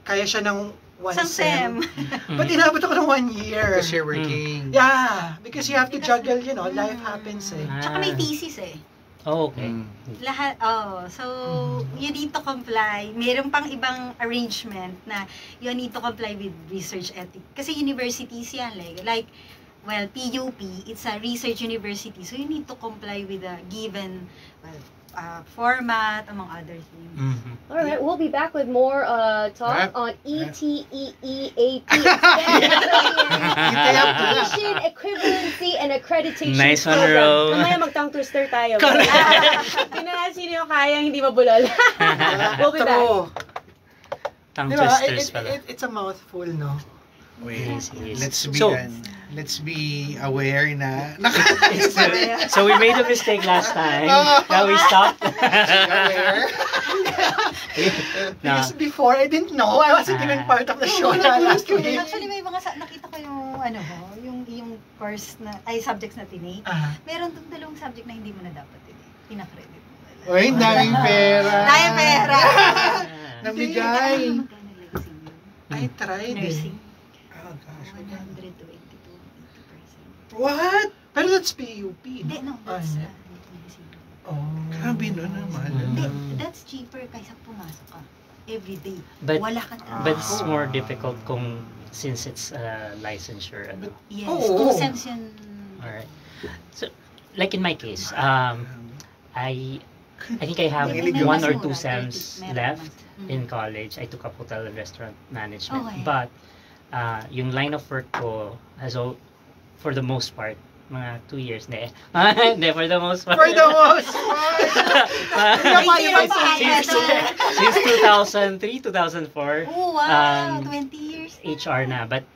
B: Kaya siya ng 1
G: Isang sem.
B: But inabot ako ng 1 year.
H: Because you're working.
B: Yeah, because you have to juggle, life happens
G: Tsaka may thesis
F: Oh, okay.
G: Lahat, so you need to comply. Meron pang ibang arrangement na you need to comply with research ethic. Kasi universities yan, well, PUP, it's a research university. So you need to comply with a given, format, among other things.
F: Mhm.
A: All right, we'll be back with more talk
H: Yep.
A: on ETEEAP. Education Equivalency and Accreditation
F: Nice one,
A: Program.
F: Ro.
A: Mamaya mag-tongue twister tayo. Hindi na sino yung kaya hindi mabulol. We'll be back.
B: True.
F: Tongue
B: Diba?
F: twisters pala.
B: It's a mouthful, no?
H: Wait,
F: Yes, yes.
H: let's be aware na
F: So we made a mistake last time. Now we stopped.
H: aware.
B: Because before, I didn't know. I wasn't even part of the show last week.
G: Actually, may mga nakita ko yung yung course subjects na tinake. Meron doon 2 subject na hindi mo na dapat pinakredit mo.
H: Uy, daming pera.
G: Daming pera.
H: Nabigay.
B: I tried
G: Nursing.
H: Oh gosh.
G: 120 to 80%.
B: What? Pero that's PUP.
G: Hindi, no, that's
H: Grabe no naman.
G: Hindi, that's cheaper kaysa pumasok ka every day.
F: But-
G: Wala kang
F: But it's more difficult since it's licensure.
G: Yes,
B: Oo.
G: 2 sems yun.
F: Alright. So, like in my case, I think I have
G: Meron
F: 1 or
G: mas
F: 2
G: mura,
F: sems
G: 30. Meron
F: left
G: mas.
F: in college. I took up hotel and restaurant management.
G: Okay.
F: But yung line of work ko for the most part, mga 2 years na Hindi, for the most part.
B: For the most part!
F: Since 2003, 2004.
G: Oh, wow! 20
F: Um,
G: years.
F: HR na. But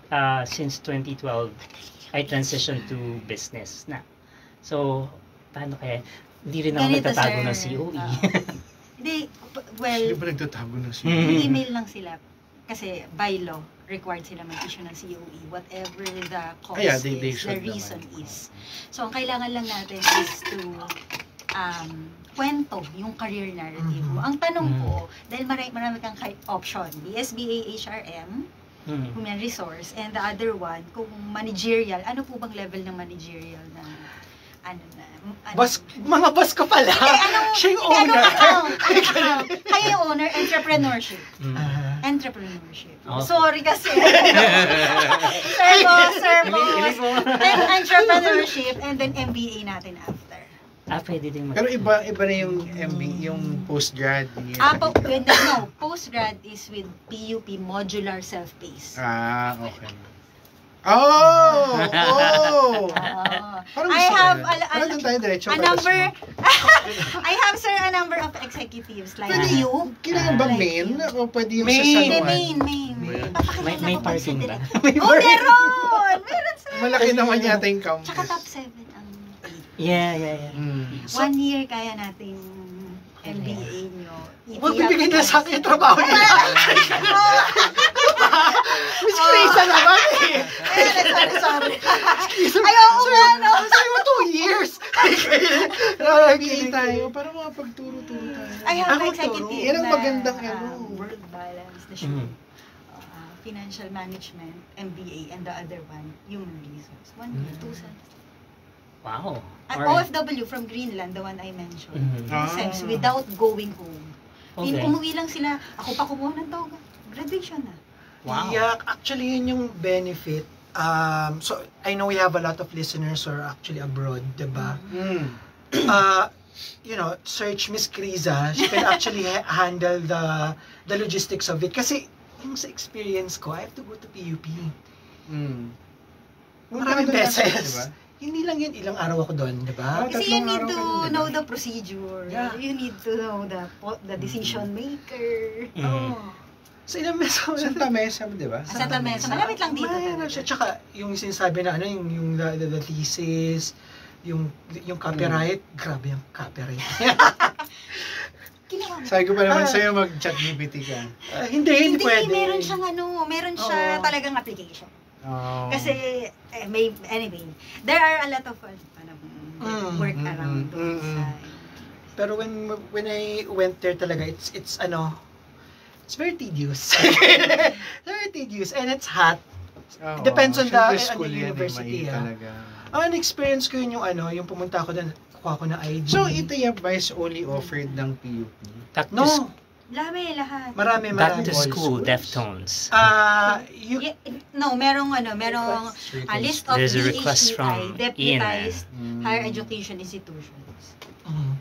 F: since 2012, I transitioned to business na. So, paano kaya? Hindi rin ako
G: Ganito,
F: nagtatago
G: sir.
F: ng COE.
G: Hindi, well,
H: Hindi ba nagtatago na siya?
G: email lang sila. Kasi by law, required sila mag-issue ng COE, whatever the cause
H: Yeah, they
G: is, the
H: should
G: reason
H: naman.
G: is. So, ang kailangan lang natin is to kwento yung career narrative mo. Ang tanong ko, dahil marami kang option, BSBA, HRM, human resource, and the other one, kung managerial, ano po bang level ng managerial na
B: Mga boss ko pala. Siya yung owner.
G: Kayo yung owner, entrepreneurship. Entrepreneurship.
F: Okay.
G: Sorry kasi. Sir mo. Then entrepreneurship and then MBA natin after.
F: Pwede din
H: Pero iba na yung yung postgrad.
G: Postgrad is with PUP modular self-paced.
H: Okay. Oh! Parang
G: I
H: gusto
G: have
H: ko yan. Parang doon tayo diretso.
G: a number. I have, sir, a number of executives like
H: Pwede
G: you.
H: Kailangan ba
G: like
H: main?
G: you.
H: O pwede yung
B: Main.
H: sa
G: Hindi,
H: San Juan?
G: main. Papakilala
F: May
G: ko ba
F: parking
G: si
F: ba?
G: Direk? Oh, meron! Meron, sir.
H: Malaki naman yata yung campus.
G: Tsaka top 7 ang
F: Yeah.
G: 1 year kaya nating MBA nyo.
B: Huwag bibigyan na sa akin yung trabaho nila. Miss Krisa naman eh.
G: Sorry. Ayoko nga, no?
B: Sabi mo 2 years.
H: MBA tayo para makapagturo-turo tayo.
G: I have
B: Ako,
G: executive
H: Yan ang magandang
G: work balance, the show. Financial management, MBA, and the other one, human resource. 1 year, 2 semesters.
F: Wow.
G: At
F: Alright.
G: OFW from Greenland, the one I mentioned.
F: Mhm.
G: 2 sems without going home.
F: Okay.
G: Umuwi lang sila. Ako pa kumuha ng toga. Graduation na.
F: Wow.
B: Yeah, actually yun yung benefit. So I know we have a lot of listeners who are actually abroad, diba? Search Miss Kriza. She can actually handle the logistics of it. Kasi yung sa experience ko, I have to go to PUP. Maraming beses. Hindi lang yun, ilang araw ako doon, di ba?
G: Kasi you need
H: araw
G: to
H: ka dun,
G: know
H: diba?
G: the procedure.
B: Yeah.
G: You need to know the decision maker.
F: Mhm.
B: So ilang beses ako
H: Santa Mesa, di ba?
G: Sa Tamesa. Malapit lang dito.
B: Mayroon siya. Tsaka yung sinasabi na yung the thesis, yung copyright, grabe yung copyright.
G: Ginawa mo.
H: Sabi ko pa naman sa'yo mag-chat GPT ka.
B: Hindi pwede.
G: Meron siya talagang application.
H: Oh.
G: Kasi, anyway, there are a lot of work around doon sa...
B: Pero when I went there talaga, it's very tedious. Very tedious and it's hot. Depends on the university. Ang experience ko yun yung pumunta ako doon, kuha ko ng ID.
H: So, ITF is only offered ng PUP?
B: No,
G: Lahat.
B: marami.
F: Back to school, Deftones.
G: Merong a list of
F: There's a request from
G: DHEI, Deputized Higher Education Institutions.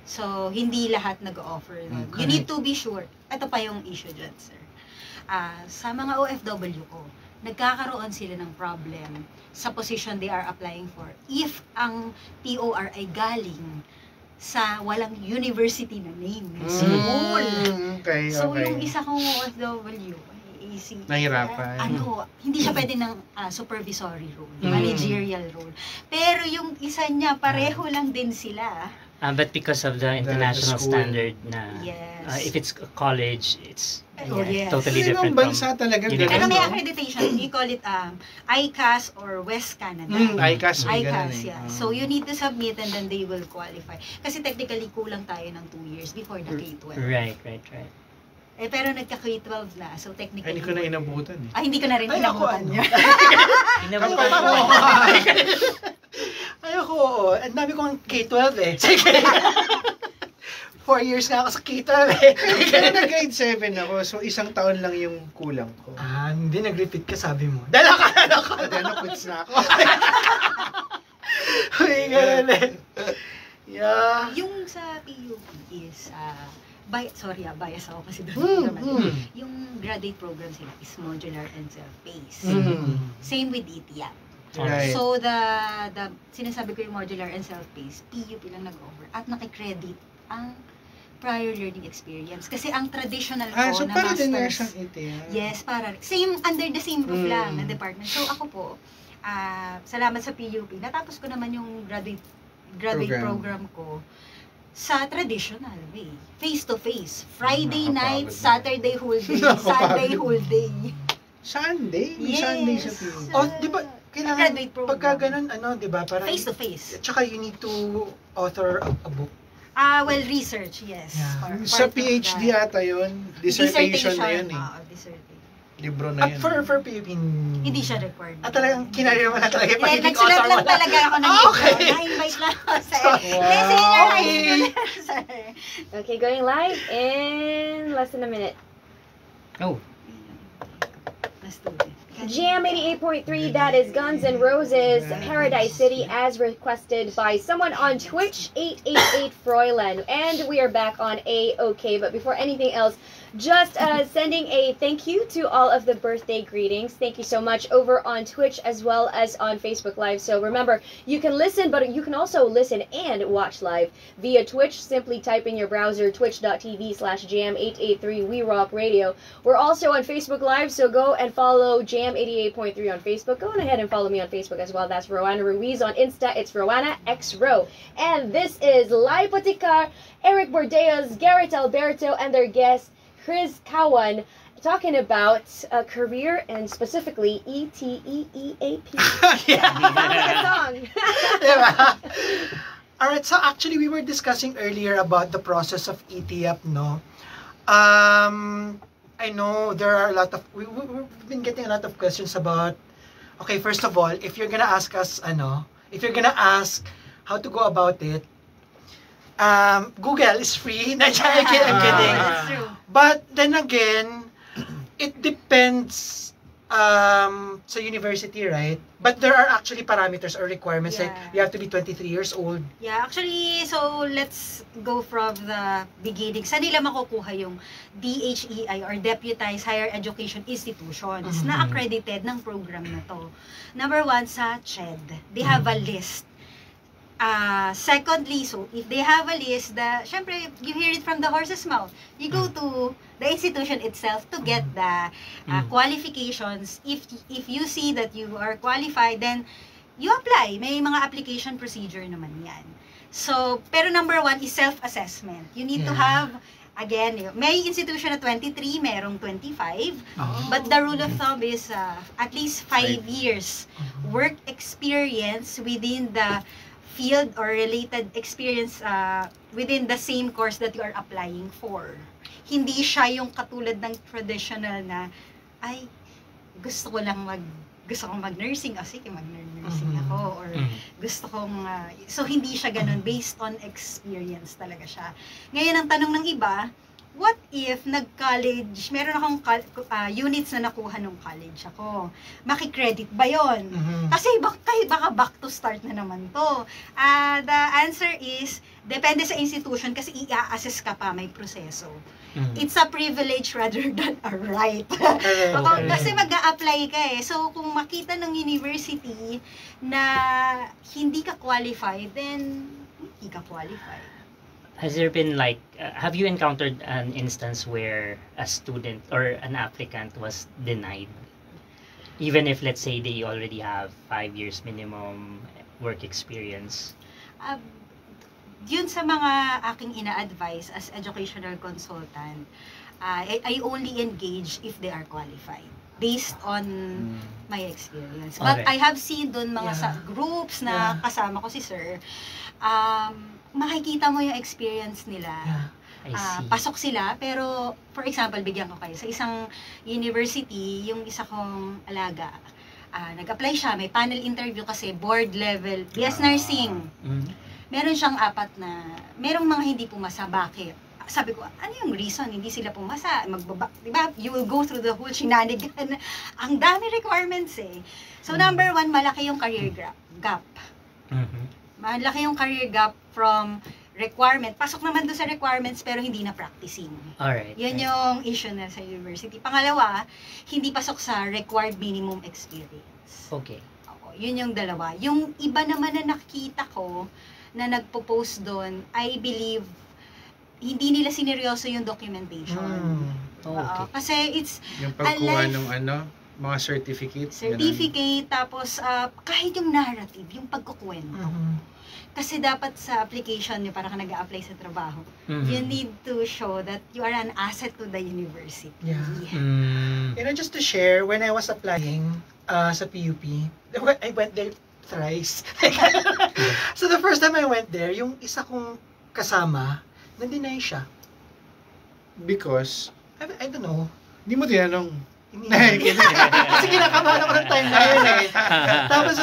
G: So, hindi lahat nag-offer nun. You need to be sure. Ito pa yung issue dyan, sir. Sa mga OFW ko, nagkakaroon sila ng problem sa position they are applying for if ang POR ay galing sa walang university na name. School.
H: Okay.
G: So, yung isa kong OFW,
H: Nahirapan.
G: hindi siya pwede ng supervisory role, managerial role. Pero yung isa niya, pareho lang din sila.
F: But because of the international
H: school.
F: standard na,
G: Yes.
F: if it's a college, it's
G: Yes.
F: totally
H: Pero
F: different
H: ang bansa talaga
F: university.
G: Pero may
H: ganun, no?
G: accreditation, we call it ICAS or West Canada.
H: ICAS, may ganun
G: ICAS, yeah. So you need to submit and then they will qualify. Kasi technically kulang tayo ng 2 years before the K-12.
F: Right.
G: Pero nagka-K-12 na, so technically...
H: Hindi ko na inabutan eh.
G: hindi ko na rin inabutan yun.
F: Inabutan
B: Kapal
F: mo.
B: Ayoko, ang dami kong K-12 eh. 4 years nga ako sa K-12 eh.
H: Pero nag-grade 7 ako, so 1 taon lang yung kulang ko.
B: Hindi, nag-repeat ka sabi mo. Dala ka!
H: Quits na ako.
B: Uy, ganun eh. Yeah.
G: Yung sa PUP is... bias ako kasi doon. Yung graduate program sila is modular and self-paced. Same with ETIAP.
H: Right.
G: So, the sinasabi ko yung modular and self-paced, PUP lang nag-offer at nakikredit ang prior learning experience. Kasi ang traditional ko
H: So
G: na
H: para din na
G: masters...
H: siyang ITF.
G: Yes, under the same roof lang ng department. So, ako po, salamat sa PUP, natapos ko naman yung graduate program ko sa traditional way. Face-to-face. Friday night, Saturday whole day, Sunday whole day.
H: Sunday? May
G: Yes.
H: Sunday sa PUP.
B: Di ba, kailangan,
G: Graduate program.
B: pagka ganun, di ba, parang...
G: Face-to-face.
B: Tsaka you need to author a book.
G: Well, research, yes.
B: Yeah.
H: Sa
G: Part of
H: PhD
G: that.
H: ata yun. Dissertation na yun eh.
G: Dissertation.
H: Libro na
B: At
H: yun.
B: for PUP,
G: Hindi siya required.
B: talagang kinari mo na talaga yung pagiging
G: Nagsulat
B: author
G: lang
B: mo.
G: talaga ako ng libro.
B: Okay.
G: Na-invite lang ako sa
H: Wow.
G: senior high school. Sir.
A: Okay, going live in less than a minute.
F: Oh,
G: student.
A: Jam 88.3, that is Guns N' Roses, Paradise City, as requested by someone on Twitch, 888 Froylan. And we are back on A-OK, but before anything else, just sending a thank you to all of the birthday greetings. Thank you so much over on Twitch as well as on Facebook Live. So remember, you can listen, but you can also listen and watch live via Twitch. Simply type in your browser, twitch.tv/jam883 We Rock Radio. We're also on Facebook Live, so go and follow Jam 88.3 on Facebook. Go on ahead and follow me on Facebook as well. That's Rowana Ruiz. On Insta, it's Rowana X Ro. And this is Lai Poticar, Eric Bordeos, Garrett Alberto, and their guest, Chris Cowan, talking about a career and specifically ETEEAP.
B: Yeah.
A: Sounds like a song.
B: Diba? Alright, so actually we were discussing earlier about the process of ETEAP, no? I know there are a lot of, we've been getting a lot of questions about, okay, first of all, if you're gonna ask us, if you're gonna ask how to go about it, Google is free. I'm kidding.
G: That's true.
B: But then again, it depends sa university, right? But there are actually parameters or requirements, like you have to be 23 years old.
G: Yeah, actually, so let's go from the beginning. Saan nila makukuha yung DHEI or Deputized Higher Education Institutions na accredited ng program na to? Number one, sa CHED. They have a list. Secondly, so if they have a list, syempre, you hear it from the horse's mouth. You go to the institution itself to get the qualifications. If you see that you are qualified, then you apply. May mga application procedure naman yan. So, pero number one is self-assessment. You need to have, again, may institution na 23, merong 25. But the rule of thumb is at least 5 years work experience within the field or related experience within the same course that you are applying for. Hindi siya yung katulad ng traditional na, ay, gusto kong mag-nursing, sige, mag-nursing ako, or gusto kong, so hindi siya ganun, based on experience talaga siya. Ngayon, ang tanong ng iba, what if nag-college, meron akong units na nakuha nung college ako, makikredit ba yon? Kasi baka back to start na naman to. The answer is, depende sa institution kasi i-assess ka pa, may proseso. It's a privilege rather than a right. Kasi mag-a-apply ka eh. So, kung makita ng university na hindi ka qualified, then hindi ka qualified.
F: Has there been like, have you encountered an instance where a student or an applicant was denied? Even if, let's say, they already have 5 years minimum work experience?
G: Yun sa mga aking ina-advise as educational consultant, I only engage if they are qualified based on my experience. But I have seen doon mga sa groups na kasama ko si Sir, makikita mo yung experience nila. Pasok sila, pero for example, bigyan ko kayo. Sa isang university, yung isa kong alaga, nag-apply siya, may panel interview kasi board level, BS Nursing. Meron siyang 4 na, merong mga hindi pumasa. Bakit? Sabi ko, ano yung reason? Hindi sila pumasa. Diba? You will go through the whole shenanigan. Ang dami requirements eh. So number 1, malaki yung career gap. Malaki yung career gap from requirement. Pasok naman doon sa requirements pero hindi na practicing.
F: Alright.
G: Yun yung issue na sa university. Pangalawa, hindi pasok sa required minimum experience.
F: Okay.
G: Yun yung dalawa. Yung iba naman na nakita ko na nagpo-post doon, I believe, hindi nila sineryoso yung documentation.
F: Okay.
G: Kasi it's
H: yung pagkuha ng mga certificate,
G: tapos kahit yung narrative, yung pagkukwento. Kasi dapat sa application nyo, para ka nag-a-apply sa trabaho, you need to show that you are an asset to the university.
B: You know, just to share, when I was applying sa PUP, I went there thrice. So the first time I went there, yung isa kong kasama, na-deny siya.
H: Because?
B: I don't know.
H: Hindi mo tinanong.
B: Kasi kinakabahan ako ng time na yun eh. Tapos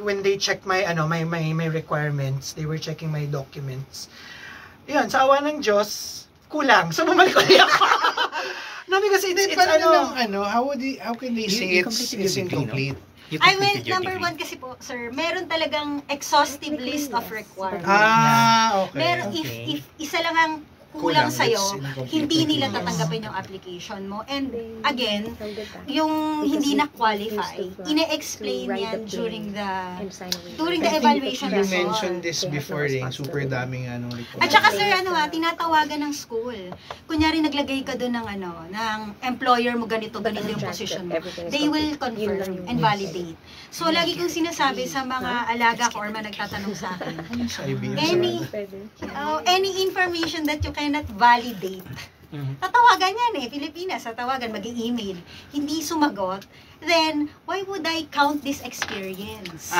B: when they checked my my requirements, they were checking my documents. Yun, sa awa ng Diyos, kulang. So bumalik ulit ako. No, because it's
H: how can they say it's incomplete?
F: You
G: I mean,
F: completed your
G: number
F: degree.
G: one kasi po, sir, meron talagang exhaustive list of requirements.
H: Okay.
G: Meron,
F: Okay.
G: if isa lang ang kulang sa'yo,
H: it's incomplete.
G: hindi nila tatanggapin yung application mo. And again, yung hindi na-qualify, ine-explain yan during the evaluation
H: You
G: result.
H: mentioned this before super daming report.
G: At saka sir, tinatawagan ng school. Kunyari naglagay ka doon ng employer mo ganito yung position mo. They will confirm and validate. So lagi kong sinasabi sa mga alaga ko or mga nagtatanong sa akin, any information that you cannot validate, tatawagan yan Pilipinas, tatawagan, mag-i-email. Hindi sumagot, then why would I count this experience?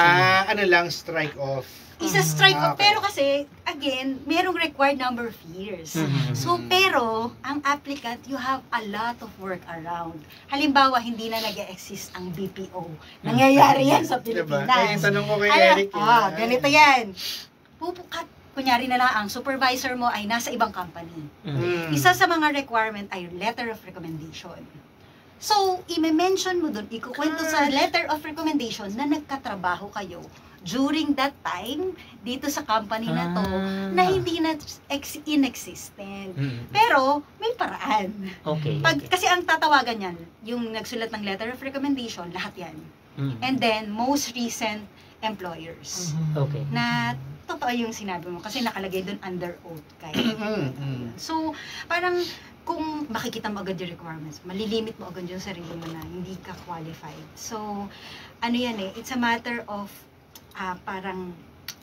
H: Strike off.
G: Isa strike off,
H: Okay.
G: pero kasi, again, merong required number of years. So, pero, ang applicant, you have a lot of work around. Halimbawa, hindi na nag-exist ang BPO. Nangyayari yan sa Pilipinas.
H: Yung tanong ko kay Eric.
G: Ganito yan. Pupukat, kunyari na lang, ang supervisor mo ay nasa ibang company. Isa sa mga requirement ay letter of recommendation. So, i-mention mo doon, ikukwento sa letter of recommendation na nagkatrabaho kayo during that time dito sa company na to na hindi na inexistent. Pero may paraan.
F: Okay.
G: Kasi ang tatawagan yan, yung nagsulat ng letter of recommendation, lahat yan. And then most recent employers.
F: Okay.
G: Na totoo yung sinabi mo kasi nakalagay doon under oath kayo. So, parang kung makikita mo agad yung requirements, malilimit mo agad yung sarili mo na hindi ka qualified. So, it's a matter of parang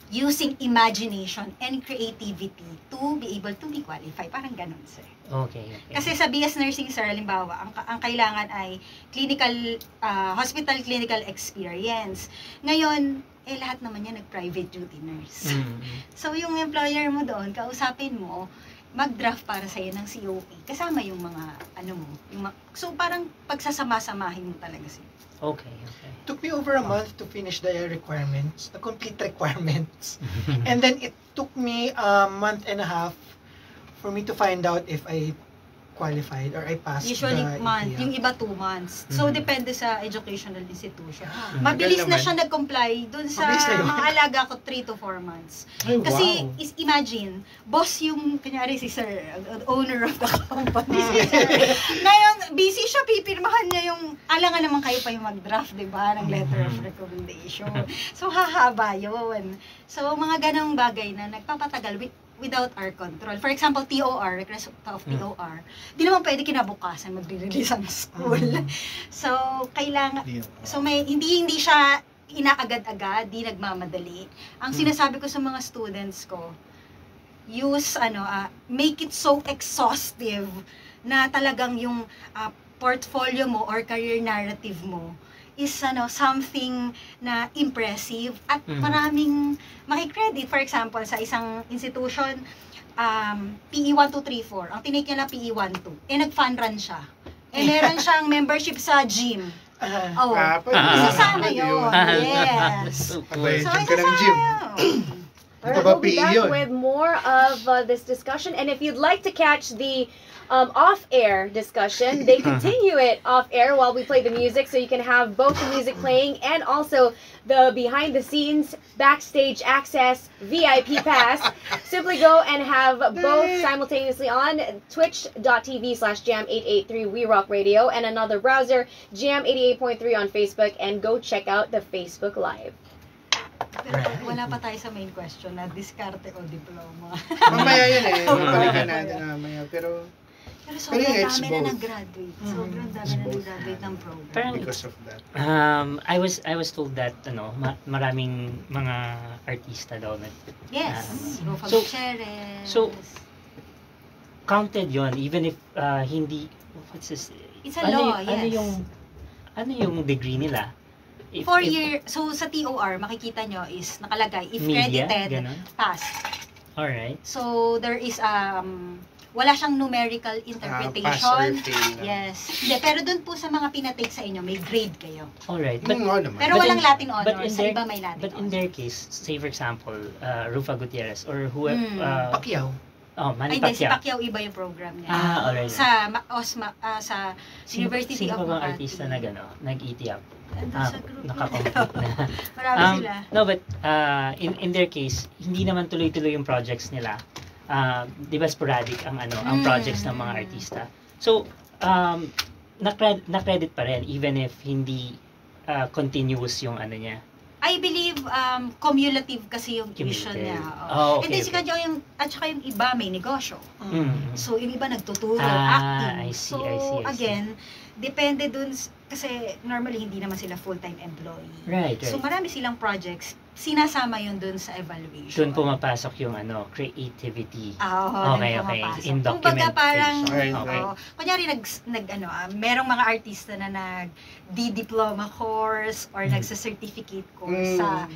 G: using imagination and creativity to be able to be qualified. Parang ganun, sir.
F: Okay.
G: Kasi sa BS Nursing, sir, halimbawa, ang kailangan ay hospital clinical experience. Ngayon, lahat naman yan nag-private duty nurse. So, yung employer mo doon, kausapin mo, mag-draft para sa'yo ng COP. Kasama yung mga, so parang pagsasama-samahin mo talaga siya.
F: Okay.
B: Took me over a month to finish the requirements, the complete requirements. And then it took me a month and a half for me to find out if I qualified or I passed
G: Usually
B: the
G: month,
B: ETL.
G: yung iba 2 months. So, depende sa educational institution. Mabilis na siya nag-comply dun sa
B: Mabilis na yun.
G: mga alaga ko 3 to 4 months.
H: Ay,
G: Kasi,
H: wow.
G: imagine, boss yung, kunyari si sir, owner of the company. Si sir. Ngayon, busy siya, pipirmahan niya yung, alangan naman kayo pa yung mag-draft, di ba, ng letter of recommendation. So, hahaba yun. So, mga ganong bagay na nagpapatagal without our control. For example, TOR, request of TOR, di naman pwede kinabukasan magre-release ang school. So, kailangan, hindi siya inaagad-agad, di nagmamadali. Ang sinasabi ko sa mga students ko, make it so exhaustive na talagang yung portfolio mo or career narrative mo is something na impressive at maraming maki-credit. For example, sa isang institution, PE 1234, ang tinake niya na PE 12, nag-fun run siya. Meron siyang membership sa gym. Isasama yun. Yes.
H: Pag-gym ka ng gym.
A: Alright, we'll be back with more of this discussion, and if you'd like to catch the off-air discussion, they continue it off-air while we play the music, so you can have both the music playing and also the behind-the-scenes backstage access VIP pass. Simply go and have both simultaneously on twitch.tv/jam883 We Rock Radio and another browser, jam88.3 on Facebook, and go check out the Facebook Live.
G: Pero wala pa tayo sa main question na diskarte o diploma.
H: Mamaya yun Balikan natin mamaya. Pero
G: sobrang
H: it's
G: dami na
H: both.
G: nag-graduate. Sobrang dami na nag-graduate ng program.
F: Parang,
H: because of that.
F: I was told that maraming mga artista daw
G: Yes. Rufa
F: So-
G: Gutierrez.
F: so, counted yon even if hindi what's this?
G: It's a law, yes.
F: Ano yung degree nila?
G: 4 year, so sa TOR, makikita nyo is nakalagay, if
F: Media,
G: credited,
F: ganun?
G: pass.
F: Alright.
G: So, there is, wala siyang numerical
H: Pass or
G: interpretation.
H: fail.
G: Yes. Hindi, pero dun po sa mga pinatake sa inyo, may grade kayo.
F: Alright. But,
H: naman.
G: Pero
F: But
G: walang
F: in-
G: Latin
F: but
G: honors.
F: in
G: Sa
F: their-
G: iba may Latin
F: but in
G: honors.
F: their case, say for example, Rufa Gutierrez or who
G: Hmm.
B: Pacquiao.
F: Oh,
G: Ay,
F: Manny
G: hindi, si
F: Pacquiao.
G: Pacquiao iba yung program niya.
F: Alright.
G: Sa
F: Sino,
G: University
F: sino
G: of
F: pa bang
G: Makati.
F: artista na nag-ETIAP?
G: Andun sa group
F: Nakakompete na.
G: Marami sila.
F: No, but in their case, hindi naman tuloy-tuloy yung projects nila. Di ba sporadic ang ang projects ng mga artista. So, na-credit pa rin even if hindi continuous yung niya.
G: I believe cumulative kasi yung tuition
F: Cumulative.
G: niya.
F: Oh,
G: And
F: okay,
G: then si Kadyo at saka yung iba may negosyo.
F: Mm.
G: So yung iba nagtuturo,
F: Ah,
G: acting.
F: I see,
G: So
F: I see.
G: again, depende dun kasi normally hindi naman sila full-time employee.
F: Right,
G: So
F: right.
G: marami silang projects, sinasama yun dun sa evaluation.
F: Doon pumapasok yung creativity.
G: Okay,
F: Okay. In
G: Kumbaga parang,
F: documentation.
H: Okay.
G: kunyari merong mga artista na nag-diploma course or nagsa-certificate course sa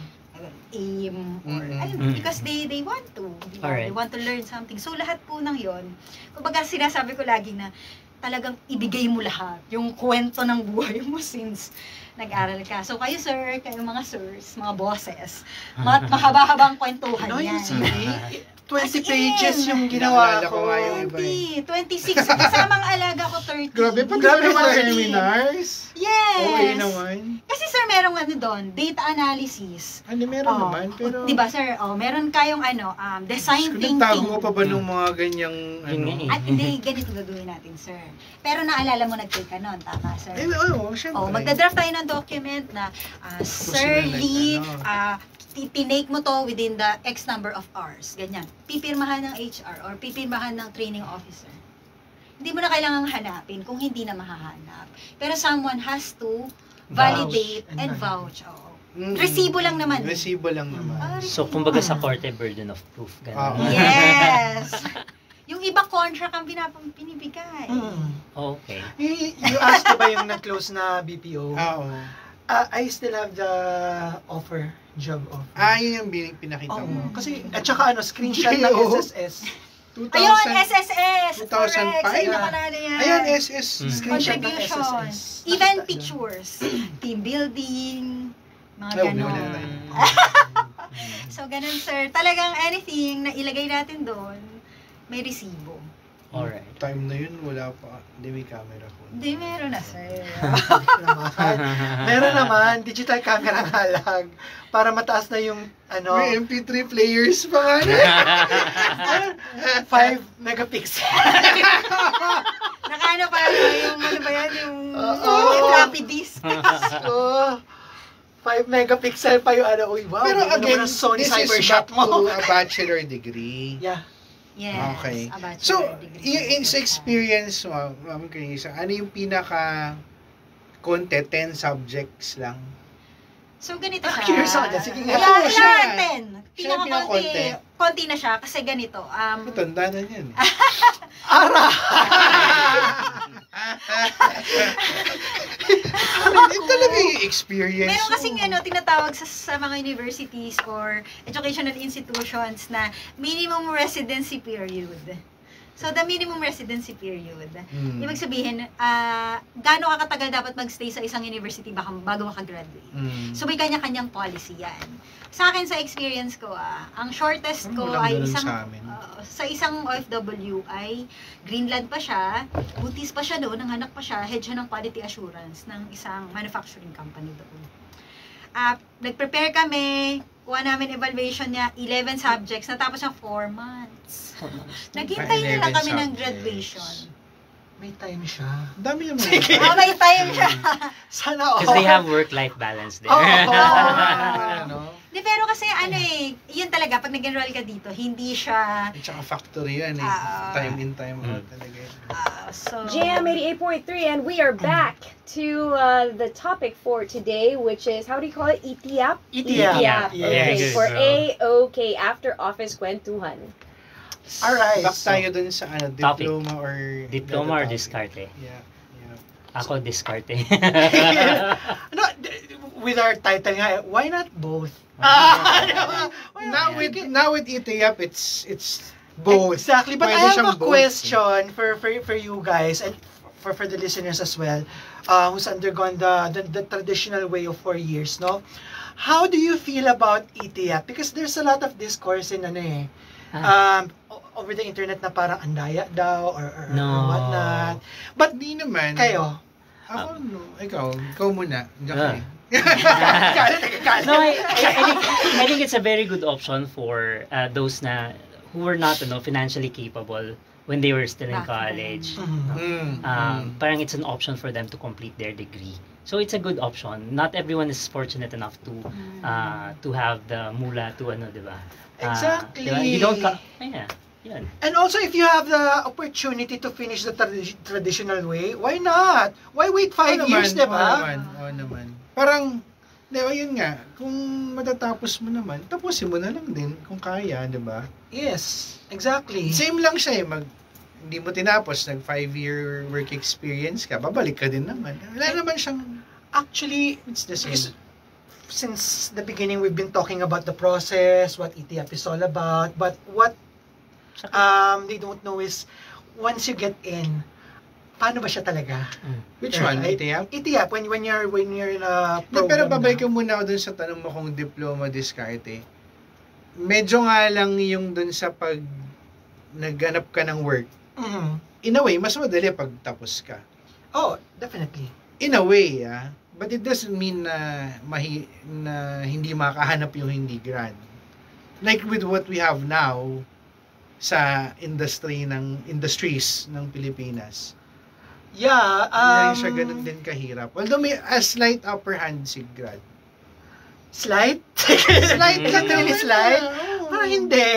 G: AIM or because they want to.
F: Alright.
G: They want to learn something. So lahat po ng yon. Kumbaga sinasabi ko lagi na talagang ibigay mo lahat yung kwento ng buhay mo since nag-aral ka. So kayo sir, kayo mga sirs, mga bosses, mahaba-habang kwentuhan
B: No, yung
G: yan.
B: CV, 20
G: As in,
B: pages yung ginawa
H: naalala ko
B: ko.
H: nga yung iba eh.
G: 26. Kasamang alaga ko 30.
H: Grabe, pag
B: Grabe
H: sa
B: naman.
H: seminars.
G: Yes!
H: Okay naman.
G: Kasi sir, merong doon, data analysis.
H: Ano, meron
G: Oh,
H: naman, pero...
G: Di ba sir, meron kayong design thinking.
H: Nagtago ka pa ba nung mga ganyang,
F: Yun nga eh.
G: At hindi, ganito gagawin natin sir. Pero naalala mo nag-take ka nun, tama sir?
H: Eh, oo, syempre.
G: Magda-draft tayo ng document na, Sir
H: sino
G: Lee,
H: ano.
G: tinake mo to within the X number of hours. Ganyan. Pipirmahan ng HR or pipirmahan ng training officer. Hindi mo na kailangang hanapin kung hindi na mahahanap. Pero someone has to validate and vouch. Oo. Resibo lang naman.
H: Resibo lang naman.
F: So, kumbaga sa korte, burden of proof.
H: Ah,
F: Ganun.
G: Yes! Yung iba contract ang pinibigay.
F: Okay.
B: You asked ba yung nag-close na BPO?
H: Oo.
B: I still have the job offer.
H: Yun yung pinakita
B: Oo,
H: mo.
B: kasi, at saka screenshot ng
H: Oo.
B: SSS.
H: 2000,
G: Ayun, SSS!
H: 2005.
G: Correct! Sa inyo nakalala yan.
H: Ayan, SS.
B: Screenshot ng
G: Contribution.
B: SSS.
G: Even pictures. Team building. Mga
H: Ay,
G: ganon.
H: wala tayo.
G: So, ganun sir. Talagang anything na ilagay natin doon, may resibo.
F: Alright.
H: Time na yun, wala pa. Hindi may camera ko.
G: Hindi, meron na sir.
B: Meron naman, digital camera nga lang. Para mataas na yung,
H: May MP3 players pa nga.
B: 5 megapixel.
G: Nakaano pa yung, yung floppy disk.
B: So, 5 megapixel pa yung uy, wow.
H: Pero
B: ganda
H: again,
B: naman ang Sony
H: this is
B: Cybershot
H: back
B: mo.
H: to a bachelor degree.
B: Yeah.
G: Yes.
H: Okay.
G: a bachelor
H: So,
G: degree.
H: sa experience mo, Ma'am Carissa, ano yung pinaka konti, 10 subjects lang?
G: So, ganito siya.
B: Curious ako dyan. Sige nga.
G: Ilan,
H: Oo, siya.
G: 10.
H: Siya yung
G: Pinaka-konti.
H: pinaka-konti.
G: Konti na siya kasi ganito.
H: Tanda na yan.
B: Ara!
H: Hindi talaga yung experience.
G: Meron kasing tinatawag sa mga universities or educational institutions na minimum residency period. So, the minimum residency period, ibig sabihin, gaano ka katagal dapat magstay sa isang university bago makagraduate. So, may kanya-kanyang policy yan. Sa akin, sa experience ko, ang shortest ko
H: Walang
G: ay
H: ganun
G: isang,
H: sa amin.
G: sa isang OFW ay Greenland pa siya, buntis pa siya doon, nanghanak pa siya, head siya ng quality assurance ng isang manufacturing company doon. Nag-prepare kami, kuha namin evaluation niya, 11 subjects, natapos siyang 4 months. Naghintay na lang
H: 11
G: kami ng
H: subjects.
G: graduation.
B: May time siya.
H: Dami naman.
G: May time siya.
B: Sana all.
F: Because they have work-life balance there.
G: Di, pero kasi yun talaga, pag nag-enroll ka dito, hindi siya,
H: At saka factory yan eh. Time in, time out talaga.
G: so,
A: Jam 88.3, and we are back to the topic for today, which is, how do you call it? ETIAP?
B: ETIAP.
A: ETIAP.
B: Yeah,
A: Okay,
F: good,
A: for
F: bro.
A: A-OK, After Office Kwentuhan.
B: Alright.
H: Back tayo dun sa
F: Topic.
H: diploma or...
F: Diploma or
H: topic.
F: diskarte?
H: Yeah.
F: Ako, diskarte.
B: No, with our title nga, why not both?
H: Now with ETIAP, it's both.
B: Exactly, but
H: Pwede
B: I have
H: siyang
B: a
H: both.
B: question for you guys and for the listeners as well, who's undergone the traditional way of 4 years, no? How do you feel about ETIAP? Because there's a lot of discourse in over the internet na parang andaya daw or
F: No.
B: whatnot. But
H: Hindi naman.
B: kayo,
H: Ako, no. Ikaw muna. Okay.
F: No, I think it's a very good option for those who were not financially capable when they were still in
G: Back then.
F: college. Parang it's an option for them to complete their degree. So it's a good option. Not everyone is fortunate enough to have the mula to diba?
B: Exactly.
F: Diba? You don't yun.
B: and also if you have the opportunity to finish the traditional way, why not? Why wait 5 years, diba?
H: Oo naman. Parang, diba, yun nga, kung matatapos mo naman, tapusin mo na lang din kung kaya, diba?
B: Yes, exactly.
H: Same lang siya hindi mo tinapos, nag 5-year work experience ka, babalik ka din naman. Wala naman siyang,
B: Actually,
H: it's the same.
B: because since the beginning we've been talking about the process, what ETF is all about, but what they don't know is once you get in, paano ba siya talaga?
H: Which one?
B: Right?
H: ETF?
B: ETF, when you're in a program.
H: Pero babalik
B: na.
H: ko muna ako dun sa tanong mo kung diploma diskarte. Medyo nga lang yung dun sa pag nagganap ka ng work.
B: Mhm.
H: In a way, mas madali pag tapos ka.
B: Oh, definitely.
H: In a way, but it doesn't mean na hindi makahanap yung hindi grad. Like with what we have now sa industries ng Pilipinas.
B: Yeah,
H: Hindi siya ganun din kahirap. Although may a slight upper hand si grad.
B: Slight?
H: Slight
B: Is it really
H: naman,
B: slight?
H: oo.
B: Parang hindi.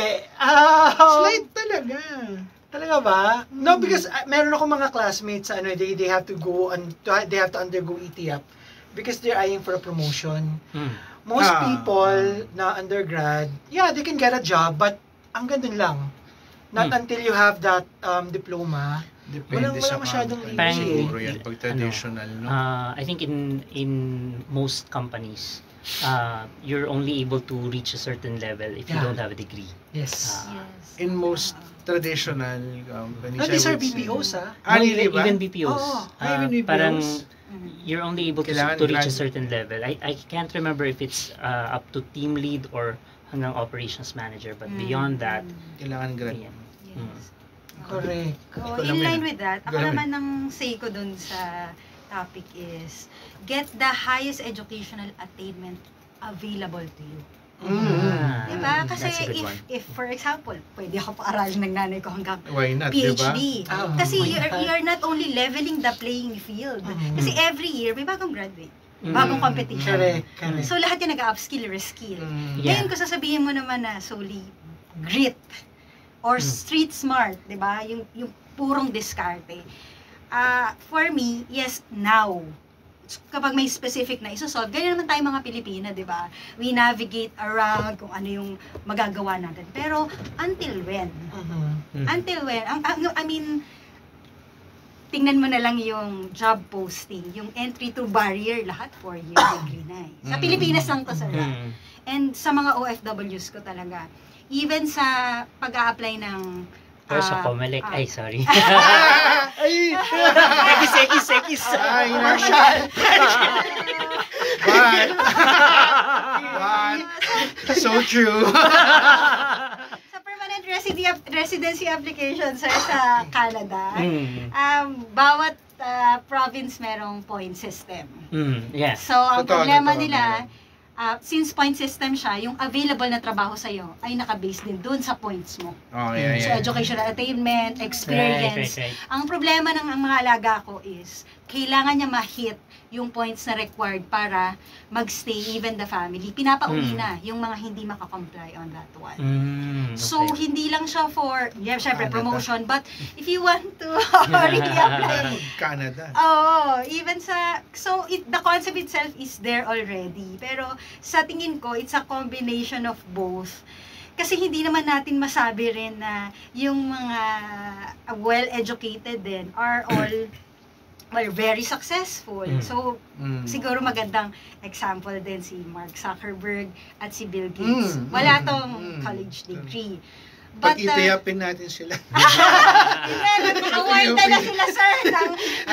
H: Slight talaga.
B: Talaga ba? No, because meron ako mga classmates, they have to go and they have to undergo ETF because they're eyeing for a promotion. Most people na undergrad, yeah, they can get a job, but ang ganun lang. Not until you have that diploma.
H: Depende
B: Walang
H: sa
B: masyadong
H: company.
F: Parang,
H: Siguro yan pag traditional, no?
F: I think in most companies, you're only able to reach a certain level if you
B: Yeah.
F: don't have a degree.
B: Yes.
G: Yes.
H: In most traditional companies,
B: No, these
H: I
B: are
H: would say.
B: BPOs,
H: Really ba?
F: Even BPOs.
B: Oo.
H: Even BPOs?
F: Parang you're only able to
H: Kailangan
F: reach a
H: grad.
F: certain level. I can't remember if it's up to team lead or hanggang operations manager, but beyond that,
H: Kailangan grad.
F: yeah.
G: Yes.
B: Correct.
G: So,
H: Ikaw
G: in
H: naman.
G: line with that, ako
H: Ikaw
G: naman ang say ko dun sa topic is, get the highest educational attainment available to you. Diba? Kasi
F: That's a good one.
G: if for example, pwede ako pa-aralin ng nanay ko hanggang
H: Why not, diba?
G: PhD.
B: Ah,
G: Kasi
B: why not?
G: you're not only leveling the playing field. Kasi every year, may bagong graduate. Bagong competition.
B: Correct. Correct.
G: So, lahat yung nag-upskill, reskill.
F: Yeah.
G: Ngayon, kung sasabihin mo naman na solely grit or street smart, di ba? Yung purong diskarte. For me, yes, now. Kapag may specific na isosolve, ganyan naman tayo mga Pilipina, di ba? We navigate around kung ano yung magagawa natin. Pero, until when? Until when? I mean, tingnan mo na lang yung job posting, yung entry to barrier, lahat 4 years degree na eh. Sa Pilipinas lang to, sir. And sa mga OFWs ko talaga, even sa pag-a-apply ng
F: Pero sa Comelec, ay sorry.
H: Ay!
F: Sekis.
H: Ay, Marshall! But, so true.
G: Sa permanent residency application, sir, sa Canada, bawat province merong point system.
F: Yeah.
G: So, ang
H: Totoo,
G: problema
H: totoo,
G: nila, since point system siya, yung available na trabaho sa'yo ay nakabase din dun sa points mo.
H: Oh, yeah,
G: So,
H: yeah.
G: educational attainment, experience.
F: Right.
G: Ang problema ng mga alaga ko is, kailangan niya ma-hit yung points na required para magstay, even the family. Pinapauwi na yung mga hindi makakomply on that one. So, hindi lang siya for, syempre,
H: Canada.
G: promotion, but if you want to really apply,
H: Canada.
G: oh, even the concept itself is there already. Pero sa tingin ko, it's a combination of both. Kasi hindi naman natin masabi rin na yung mga well-educated din are all very successful. So, siguro magandang example din si Mark Zuckerberg at si Bill Gates. Wala tong college degree. But,
H: Pag-itiyapin natin sila.
G: award na sila, sir, ng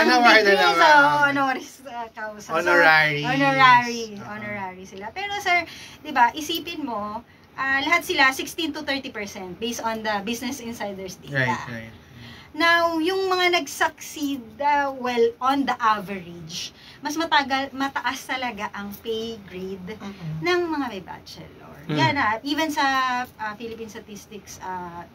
H: Award na
G: degree.
H: naman.
G: So, honoris causa.
H: Honorary.
G: So, honorary sila. Pero, sir, di ba, isipin mo, lahat sila 16 to 30% based on the Business Insider's data.
H: Right.
G: Now, yung mga nag-succeed, well, on the average, mas mataas talaga ang pay grade ng mga may bachelor. Yan even sa Philippine Statistics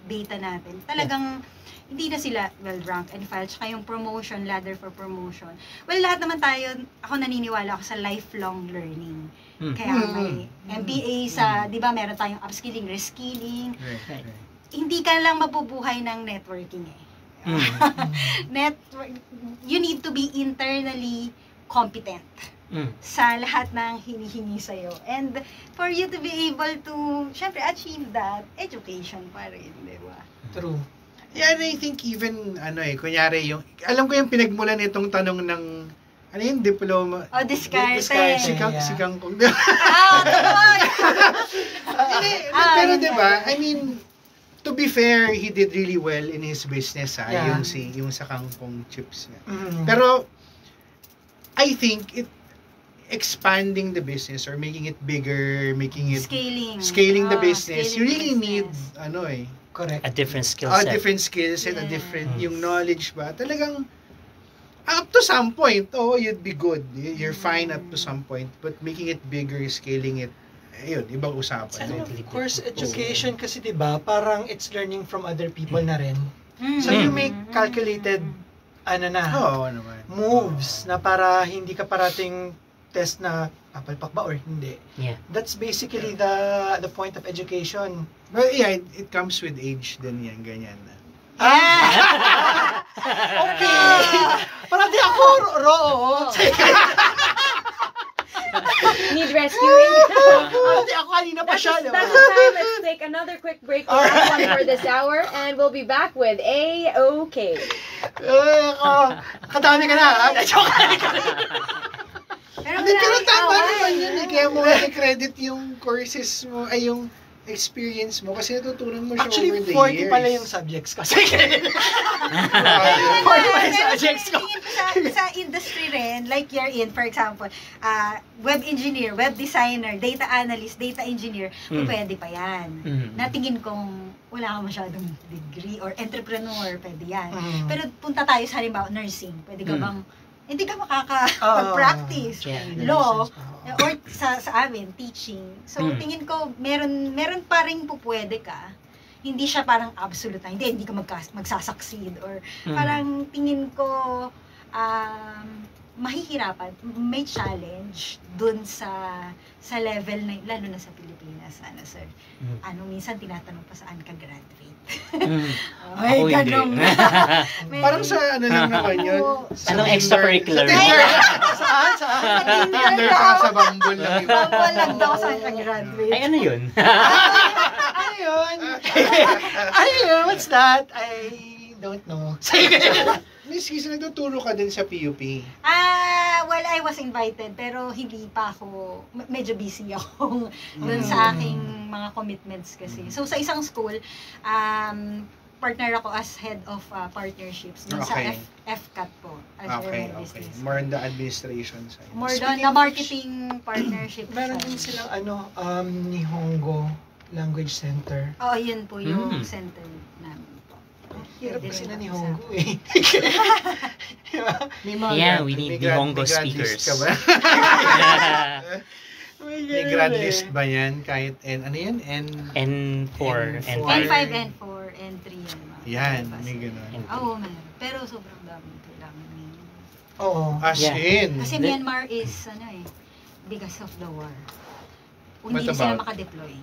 G: data natin, talagang hindi na sila well-ranked and filed. Tsaka yung promotion, ladder for promotion. Well, lahat naman tayo, ako naniniwala ako sa lifelong learning. Kaya may MBA sa, di ba, meron tayong upskilling, reskilling.
H: Right.
G: Hindi ka lang mabubuhay ng networking you need to be internally competent sa lahat ng hinihingi sa'yo. And for you to be able to, syempre, achieve that, education pa rin, di ba?
B: True.
H: Yeah, and I think even, kunyari yung, alam ko yung pinagmulan nitong tanong ng, diploma?
G: Diskarte.
H: Sikang kung...
G: Pero
H: di ba, I mean, to be fair, he did really well in his business, yung sa kangkong chips niya. Pero, I think, expanding the business or making it bigger, making it... Scaling the business, you really need,
B: Correct.
F: A different skill set.
H: A different skill set, a different, yung knowledge ba, talagang, up to some point, you'd be good. You're fine up to some point. But making it bigger, scaling it, ayun, ibang usapan.
B: And of course, education kasi, diba, parang it's learning from other people na rin. So you make calculated, moves na para hindi ka parating test na papalpak ba or hindi.
F: Yeah.
B: That's basically the point of education.
H: But yeah, it comes with age din yan, ganyan na.
B: Okay! Parang di ako
A: Need rescuing?
B: Parang di ako kanina pa siya.
A: That's the time. Let's take another quick break. The last one for this hour. And we'll be back with A-OK.
B: Kadami ka na.
H: Pero tama naman yun eh. Kaya mo credit yung courses mo, ay yung experience mo kasi natutunan mo siya
B: Actually,
H: over the
B: 40
H: years.
B: pala yung subjects kasi.
H: 40
B: pala yung subjects ko.
G: Sa industry rin, like you're in, for example, web engineer, web designer, data analyst, data engineer, pwede pa yan. Natingin kong wala ka masyadong degree or entrepreneur, pwede yan. Pero punta tayo sa halimbawa, nursing, pwede ka bang hindi ka makaka-practice. Law, or sa amin, teaching. So, tingin ko, meron pa rin pupwede ka. Hindi siya parang absolute na, hindi ka magsasucceed. Or parang tingin ko, mahihirapan, may challenge dun sa level na, lalo na sa Pilipinas, sir. Minsan tinatanong pa saan ka graduate. Ay, ganun.
H: Parang sa lang naman yun.
F: Anong extracurricular?
B: Saan?
H: Tinder pa sa Bumble lang.
G: Bumble lang daw saan ka graduate.
F: Ay, ano yun?
B: Ano yun? What's that? I don't know.
H: Miss Kisa, nagtuturo ka din sa PUP.
G: Well, I was invited, pero hindi pa ako, medyo busy ako dun sa aking mga commitments kasi. So, sa isang school, partner ako as head of partnerships dun sa FCAT po.
H: Okay. More on the administration side.
G: More on the marketing partnership.
B: Meron din silang Nihongo Language Center.
G: Oo, yun po yung center namin.
B: Hirap kasi na Nihongo eh.
F: We need Nihongo speakers.
H: Ka ba? May grad list ba yan? Kahit ano yan?
F: N4, N5.
G: N5, N4, N3
H: yan. May gano'n.
G: Oo, meron. Pero sobrang daming kailangan ngayon.
B: Oo.
H: As in.
G: Kasi Myanmar is, because of the war. Hindi na sila makadeploy.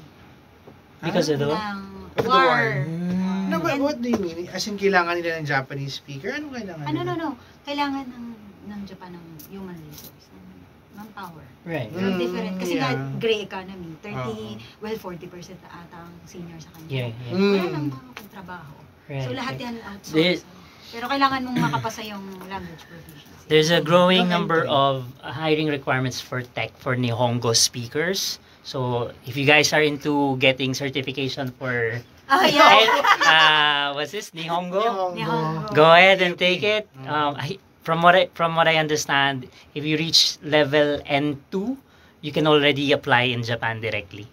F: Because of the
G: war?
H: No, but what do you mean? As in, kailangan nila ng Japanese speaker? Ano kailangan nila?
G: No. Kailangan ng Japan ng human resource, ng manpower.
F: Right.
G: Different. Kasi nga, gray economy. 40% na atang senior sa kanila. Wala nang makakapagtrabaho.
F: Right.
G: So, lahat yan outsource. Pero kailangan mong makapasa yung language proficiency.
F: There's a growing number of hiring requirements for tech for Nihongo speakers. So, if you guys are into getting certification for what's this? Nihongo? Go ahead and take it. From what I understand, if you reach level N2, you can already apply in Japan directly.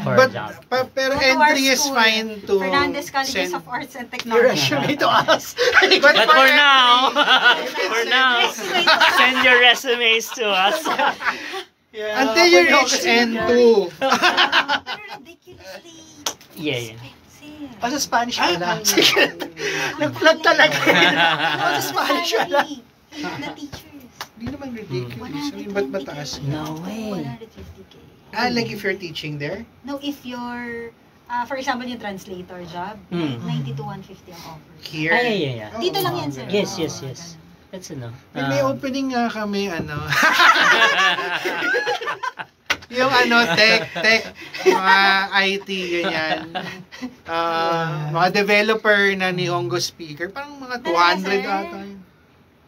F: For
H: But,
F: a job.
H: pero
G: Go to our
H: entry is
G: school.
H: fine to
G: Fernandez Colleges
H: send.
G: of Arts and
B: Your
G: Technology.
B: resume to us.
F: But for now,
H: entry-
F: for now, send your resumes to us.
B: Yeah,
H: Until you
B: for
H: reach
B: now,
H: N2.
G: Pero ridiculously
F: Yeah.
G: expensive.
B: Sa Spanish wala. Nag-plug talaga. Sa Spanish wala.
G: The teachers.
H: Hindi naman ridiculous. I mean, ba't mataas?
F: No way.
G: 150K.
H: Like if you're teaching there?
G: No, if you're, for example, yung translator job, 90 to 150 ang offer.
H: Here?
F: Yeah.
H: Oh,
G: Dito lang yan, sir.
F: Yes,
G: Oo,
F: yes, yes.
G: ganun.
F: That's enough.
H: May opening nga kami, yung tech, mga IT, ganyan. Mga developer na Nihongo speaker, parang mga 200 ata yun.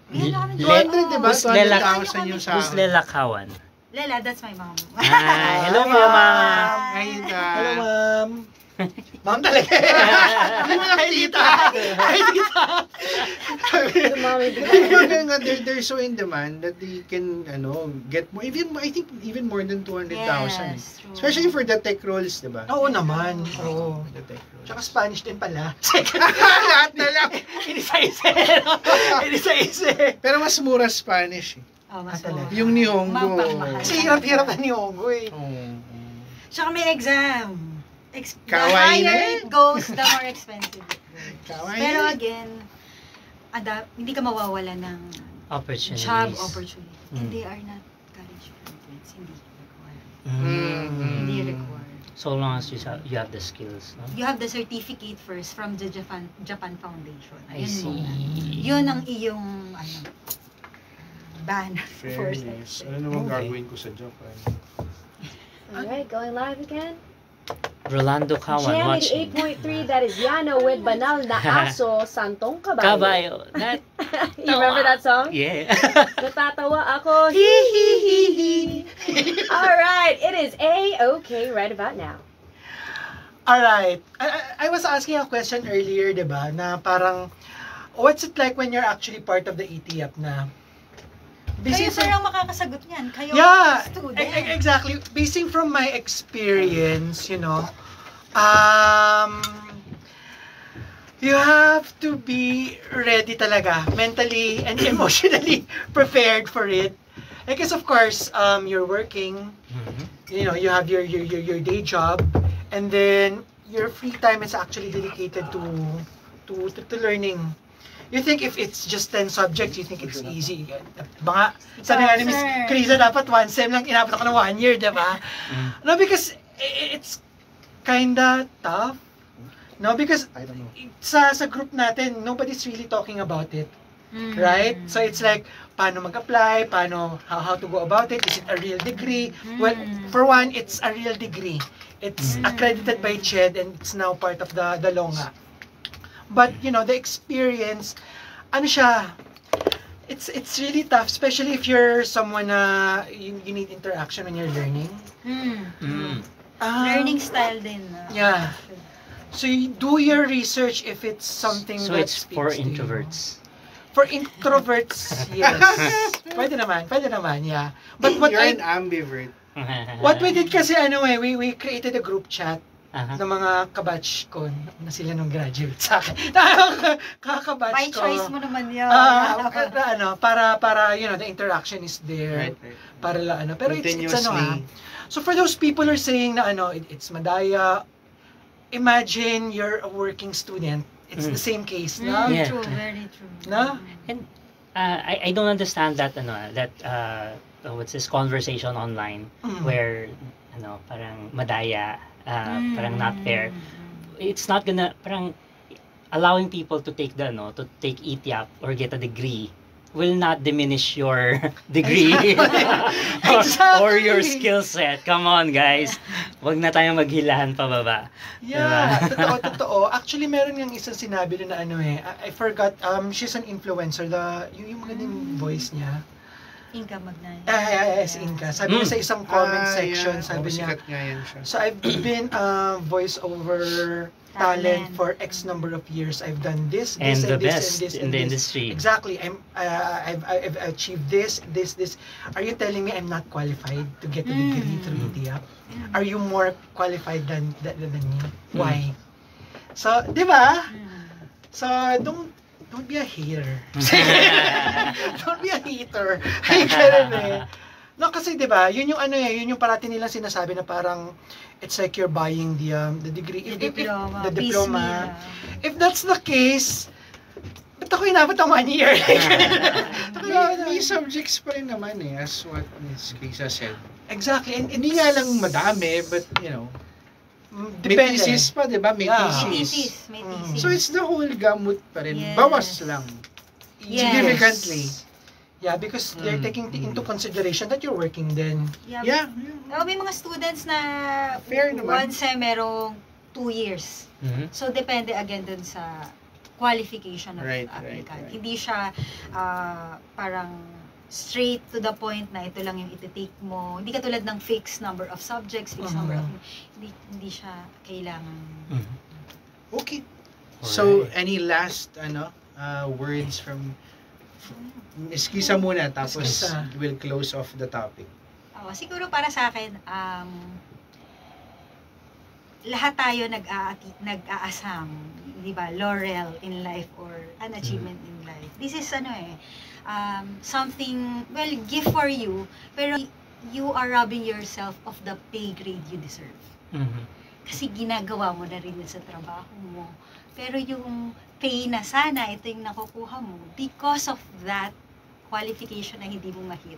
G: Meron na kami
H: 200, diba?
F: Who's Lela?
H: 200,000 yung sa
F: Who's
H: akin.
F: Lela Kawan?
G: Lela, that's my mom.
F: Hello po, mama.
H: Ayun
B: Hello, ma'am. Ma'am talaga. Hi, tita. Hi, tita.
H: They're so in demand that they can get more, I think even more than 200,000.
G: Yes, true.
H: Especially for the tech roles, diba?
B: Oo naman. Oo.
H: The tech roles.
B: Tsaka Spanish din pala.
H: Lahat na lang.
B: Inisa-isa. Inisa-isa.
H: Pero mas mura Spanish.
G: Oh, mas
B: talaga.
G: mura.
H: Yung Nihongo.
G: Mapamahal.
B: Kasi hirap-hirap na ni Ongo eh.
G: Tsaka may exam. The
H: Kawaii na
G: higher
H: yun.
G: it goes, the more expensive it goes.
H: Kawaii
G: Pero
H: na yun.
G: again, hindi ka mawawala ng
F: Opportunities.
G: job opportunity. And
F: Mm.
G: they are not college graduates. Hindi required. Hindi required.
F: So long as you have the skills, no?
G: You have the certificate first from the Japan Foundation.
F: I
G: Yun
F: see.
G: muna. Yun ang iyong ban for
H: Fairness.
G: success.
H: Ano naman gagawin ko sa Japan?
A: Alright, going live again.
F: Rolando Kawan
A: Jamie
F: watching.
A: 8.3, that is Yano with Banal na Aso, Santong Kabayo.
F: Kabayo. That,
A: You remember that song?
F: yeah.
A: Natatawa ako. Hee. Alright, it is A-okay right about now.
B: Alright. I was asking a question earlier, di ba, na parang, what's it like when you're actually part of the ETF na?
G: Kayo sir ang makakasagot niyan. Kayo
B: Yeah,
G: student.
B: exactly. Basing from my experience, you have to be ready talaga, mentally and emotionally prepared for it. Because of course, you're working, you have your day job, and then your free time is actually dedicated to learning. You think if it's just 10 subjects, you think it's easy. Mga, sabi nga ni Miss Krisa, dapat one sem lang, inabot ako ng 1 year, di ba? No, because it's kinda tough. No, because sa group natin, nobody's really talking about it. Right? So it's like, paano mag-apply, how to go about it, is it a real degree? Well, for one, it's a real degree. It's accredited by CHED and it's now part of the LONGA. But, the experience, it's really tough, especially if you're someone you need interaction when you're learning.
G: Learning style din.
B: Yeah. So you do your research if it's something
F: So
B: that
F: it's
B: speaks
F: for
B: to you.
F: introverts.
B: For introverts, yes. Pwede naman, yeah. But what
H: You're an ambivert.
B: what we did kasi we created a group chat
F: Uh-huh.
B: ng mga kabatch ko na sila nung graduate sa akin. Kakabatch
G: By
B: ko.
G: choice mo naman yun.
B: Para the interaction is there.
H: Right.
B: Para pero it's
H: Continuously.
B: So for those people who are saying na it's madaya, imagine you're a working student. It's the same case, no?
F: Yeah.
G: True, very true.
B: No?
F: And I don't understand that what's this conversation online where parang madaya, parang not fair. It's not gonna parang allowing people to take to take ETF or get a degree will not diminish your degree or your skill set. Come on, guys. Wag na tayong maghilahan pababa.
B: Yeah, totoo. Actually, meron yung isang sinabi na I forgot, she's an influencer, yung magandang voice niya.
G: Inka Magnay.
B: Yes, Inka. Sabi niya sa isang comment section, sabi niya,
H: sikat nga yan siya.
B: so I've been a voiceover talent for X number of years. I've done this,
F: And
B: this,
F: the
B: and this,
F: best
B: and this,
F: in
B: and
F: the
B: this.
F: industry.
B: Exactly. I've achieved this. Are you telling me I'm not qualified to get a degree through ETIAP? Are you more qualified than me? Why? So, di ba? So, don't be a hater. Don't be a hater. Ay, ganun eh. No, kasi 'di ba, yun yung yun yung parati nilang sinasabi na parang it's like you're buying the degree,
G: The diploma.
B: the diploma. If that's the case, ba't ako inabot ang 1 year?
H: May subjects pa rin naman as what Ms. Kisa said.
B: Exactly. And
H: Hindi nga lang madami, but may
B: depende.
H: thesis pa, di ba? May
B: Yeah.
H: thesis.
G: May thesis.
H: So it's the whole gamut pa rin.
G: Yes.
H: Bawas lang.
G: Yes.
H: Significantly.
B: Yeah, because they're taking into consideration that you're working then.
H: Yeah.
G: May mga students na
H: Fair naman.
G: one sem merong 2 years. So, depende again dun sa qualification ng
H: Right,
G: applicant.
H: right.
G: Hindi siya parang straight to the point na ito lang yung iti-take mo. Hindi katulad ng fixed number of subjects, fixed number of... Hindi siya kailangan.
H: Okay. So, any last words from Ms. Kisa muna, tapos
B: Kisa.
H: we'll close off the topic.
G: Siguro para sa akin, lahat tayo nag-aasam, di ba, laurel in life or an achievement in life. This is something, well, gift for you, pero you are robbing yourself of the pay grade you deserve. Kasi ginagawa mo na rin yun sa trabaho mo. Pero yung pay na sana, ito yung nakukuha mo because of that qualification na hindi mo ma-hit.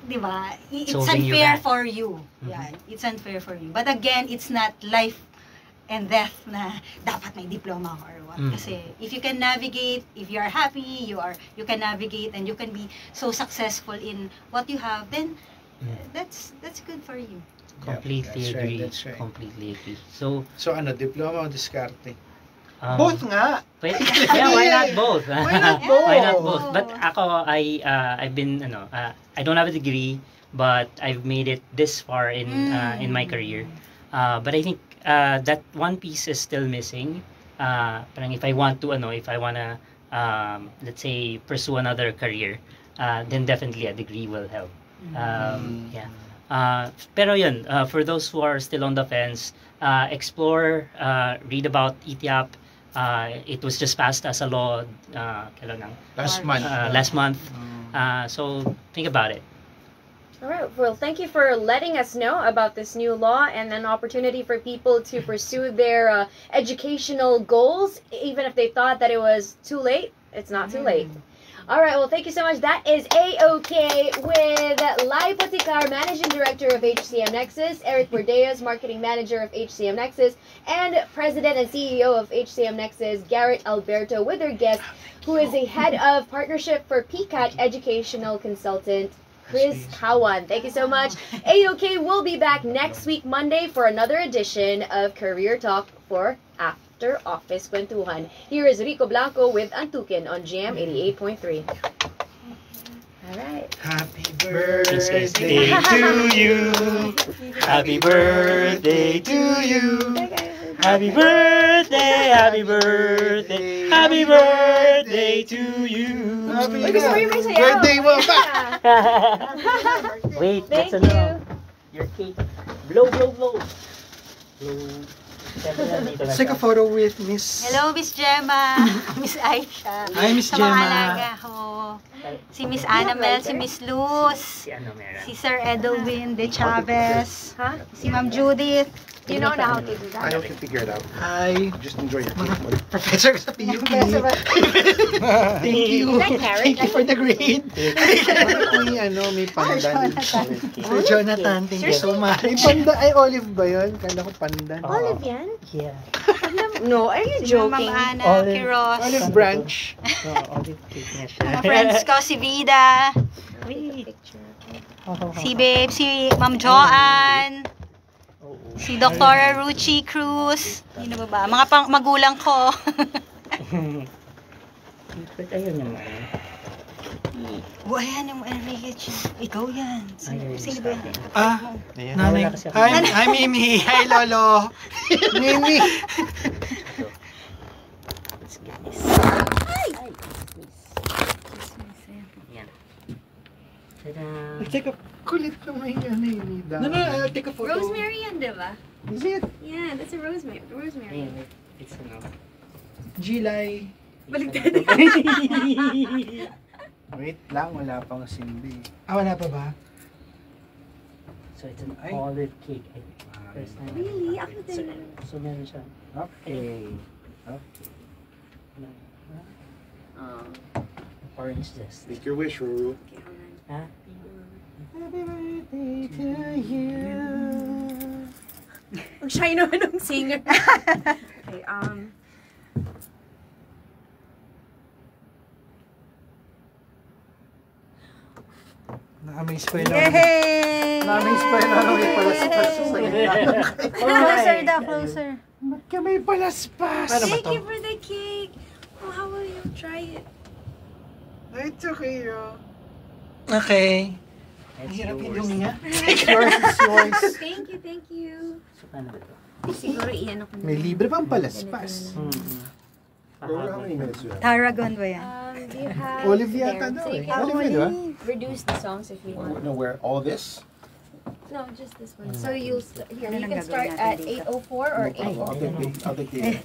G: Diba? It's
F: Holding you
G: unfair
F: back.
G: for you. Yeah, it's unfair for you. But again, it's not life and death na dapat may diploma or what. Kasi if you can navigate, if you are happy, you can navigate and you can be so successful in what you have, then that's good for you.
F: Completely
H: That's right,
F: agree.
H: that's right.
F: Completely agree. So,
H: diploma o diskarte?
B: Both nga.
F: Pwede, yeah, why not both?
B: Why not both?
F: Why not both? But ako, I've been, I don't have a degree, but I've made it this far in my career. But I think that one piece is still missing. Parang if I wanna, let's say, pursue another career, then definitely a degree will help. Yeah. Pero yun, for those who are still on the fence, explore, read about ETIAP. It was just passed as a law kailan lang? Last month. So think about it.
A: All right. Well, thank you for letting us know about this new law and an opportunity for people to pursue their educational goals, even if they thought that it was too late. It's not too late. All right, well, thank you so much. That is A-OK with Lai Poticar, Managing Director of HCM Nexus, Eric Bordeas, Marketing Manager of HCM Nexus, and President and CEO of HCM Nexus, Garrett Alberto, with their guest, who is the Head of Partnership for PCAT Educational Consultant, Chris Kawan. Thank you so much. A-OK will be back next week, Monday, for another edition of Career Talk for After Office Kwentuhan. Here is Rico Blanco with Antukin on GM 88.3. All right.
H: Happy birthday
F: to you. Happy birthday to you. Happy birthday, happy birthday, happy birthday to you.
A: Uy, gusto mo yung may sayaw?
H: Birthday mo pa!
F: Wait,
A: Thank
F: that's
A: you.
F: your cake. Blow, blow, blow. Blow.
B: Let's take a photo with Miss...
G: Hello, Miss Gemma. Miss Aisha.
B: Hi, Miss
G: Sa mga
B: Gemma.
G: alaga ko. Si Miss Annabel, si Miss Luz,
F: Si ano meron?
G: si Sir Edelwin de Chavez,
A: Huh?
G: si Ma'am Judith.
A: You don't know how to do
E: I
A: that?
E: hope you figure it out.
B: Hi,
E: Just enjoy your
B: mga
E: cake.
B: professor sa PUP. Thank you.
A: Is that carrot?
B: Thank you for the grade.
E: May pandan.
B: Sir Jonathan, thank you so much.
E: Panda, ay olive ba yun? Kala ko pandan.
A: Olive yan?
F: Yeah.
A: No, are you
G: Si Ma'am
A: joking?
G: Ana
F: Olive.
G: Quiroz.
E: Olive branch.
F: Olive cake na siya.
G: Mga friends ko, si Vida, si Babe, si Ma'am Joanne, si Dr. Ruchi Cruz. Yun na ba? Mga magulang ko.
F: But ayun naman.
G: Oh, ayan yung Enrique. Ikaw yan. Sino ba yan?
E: Ayan.
B: Nanay.
F: Nawala kasi ako.
B: Hi, Mimi. Hi, Lolo. Mimi.
F: Let's get this. Ayan. Ta-da!
E: Teka, kulit naman yan eh. Nida.
B: No, I'll take a photo.
A: Rosemary yan, diba?
E: Is it?
A: Yeah, that's a rosemary. Rosemary.
F: Ayan, it's enough.
B: Gilay.
A: Baligtad.
E: Wait lang, wala pang simbi.
B: Wala pa ba?
F: So it's an
E: Ay.
F: olive cake. First time.
A: Really? Ako
F: So,
A: din.
F: so meron siya.
E: Okay.
A: Oh,
F: Orange zest.
D: Make your wish, Ruru.
A: okay, hold on.
F: Ha?
E: Happy birthday to you.
A: Ang shy naman ng singer. Okay,
B: Na-amaze pa yun.
G: Yay!
B: Na-amaze pa yun. May palaspas sa
G: Closer daw, closer.
B: Ba't ka may palaspas? Ano ba
A: Thank
B: to?
A: you for the cake. Oh, how will you try it?
B: It's okay, yo. Okay. Ang
F: It's
B: hirap yung
F: yours.
B: huminga. It's yours, it's yours.
A: Thank you.
F: So paano ba ito?
A: Siguro iyan ako.
E: May libre pang palaspas.
G: Tarragon ba yan?
A: Do you have
E: Olive yata
A: there?
E: daw
A: So you
E: eh.
A: can
E: Olive yun, di ba?
A: reduce the songs if you want.
I: No, where all this?
A: No, just this one. So you'll here.
G: Ano
A: You
G: nang
A: can start
G: gagawin natin
A: at
G: dito?
A: 8:04 or
I: No problem.
A: 8:04.
I: I'll take the
A: Here.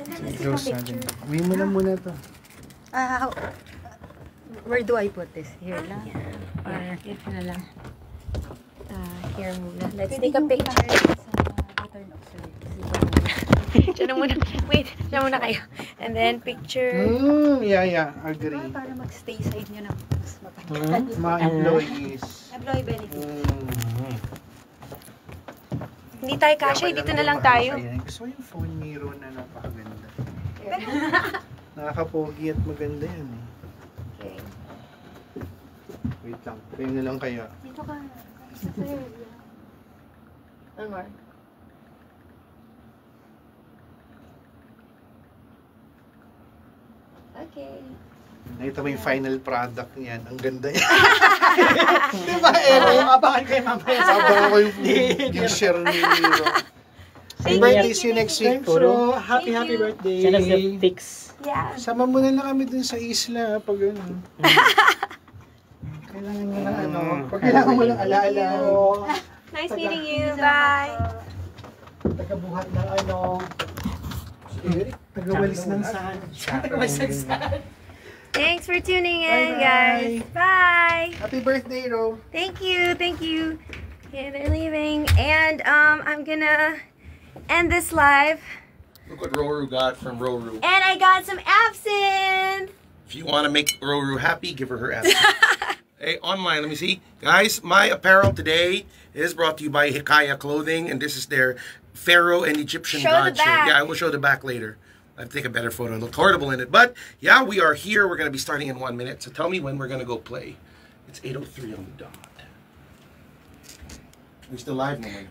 A: And then let's take a
E: Close natin.
A: picture.
E: Uwi mo na muna to.
G: Where do I put this? Here lang? Or
A: Dito na lang. Here muna. Let's take a picture.
G: return of service?
A: Diyan na muna. Wait, diyan muna kayo. And then picture.
E: Yeah, agree.
G: Para mag-stay side nyo na mas matagal.
E: Mga employees.
G: Employee benefit.
A: Hindi tayo kasha, dito na lang tayo.
E: Ayan, gusto ko yung phone mirror na napakaganda. Nakakapogi at maganda yan eh.
A: Okay.
E: Wait lang, kayo na lang kaya.
A: Dito ka. One more. Okay.
E: Nakita mo yung final product niyan. Ang ganda niya.
B: Diba, Ero? Abangan kayo mamaya.
E: Sabang ko yung share ni Miro. Happy birthday, see you next week.
B: Thanks, Ro. Happy birthday.
F: Send us the pics.
A: Yeah.
E: Sama mo na lang kami dun sa isla pag ano.
B: Kailangan mo na ano. Pag kailangan mo ng alaala mo.
A: Nice meeting you. Bye.
B: Tagabuhat ng ano. Tagawalis ng sand. Tagawalis ng sand.
A: Thanks for tuning in,
B: Bye-bye.
A: guys. Bye.
E: Happy birthday, Ro.
A: Thank you. Okay, they're leaving. And I'm gonna end this live.
I: Look what Roru got from Roru.
A: And I got some absinthe.
I: If you want to make Roru happy, give her absinthe. Hey, online, let me see. Guys, my apparel today is brought to you by Hikaya Clothing, and this is their Pharaoh and Egyptian
A: Show
I: god
A: the back.
I: shirt. Yeah, I will show the back later. I have to take a better photo. It looked horrible in it. But, yeah, we are here. We're going to be starting in 1 minute. So tell me when we're going to go play. It's 8:03 on the dot. We're still live, Mama.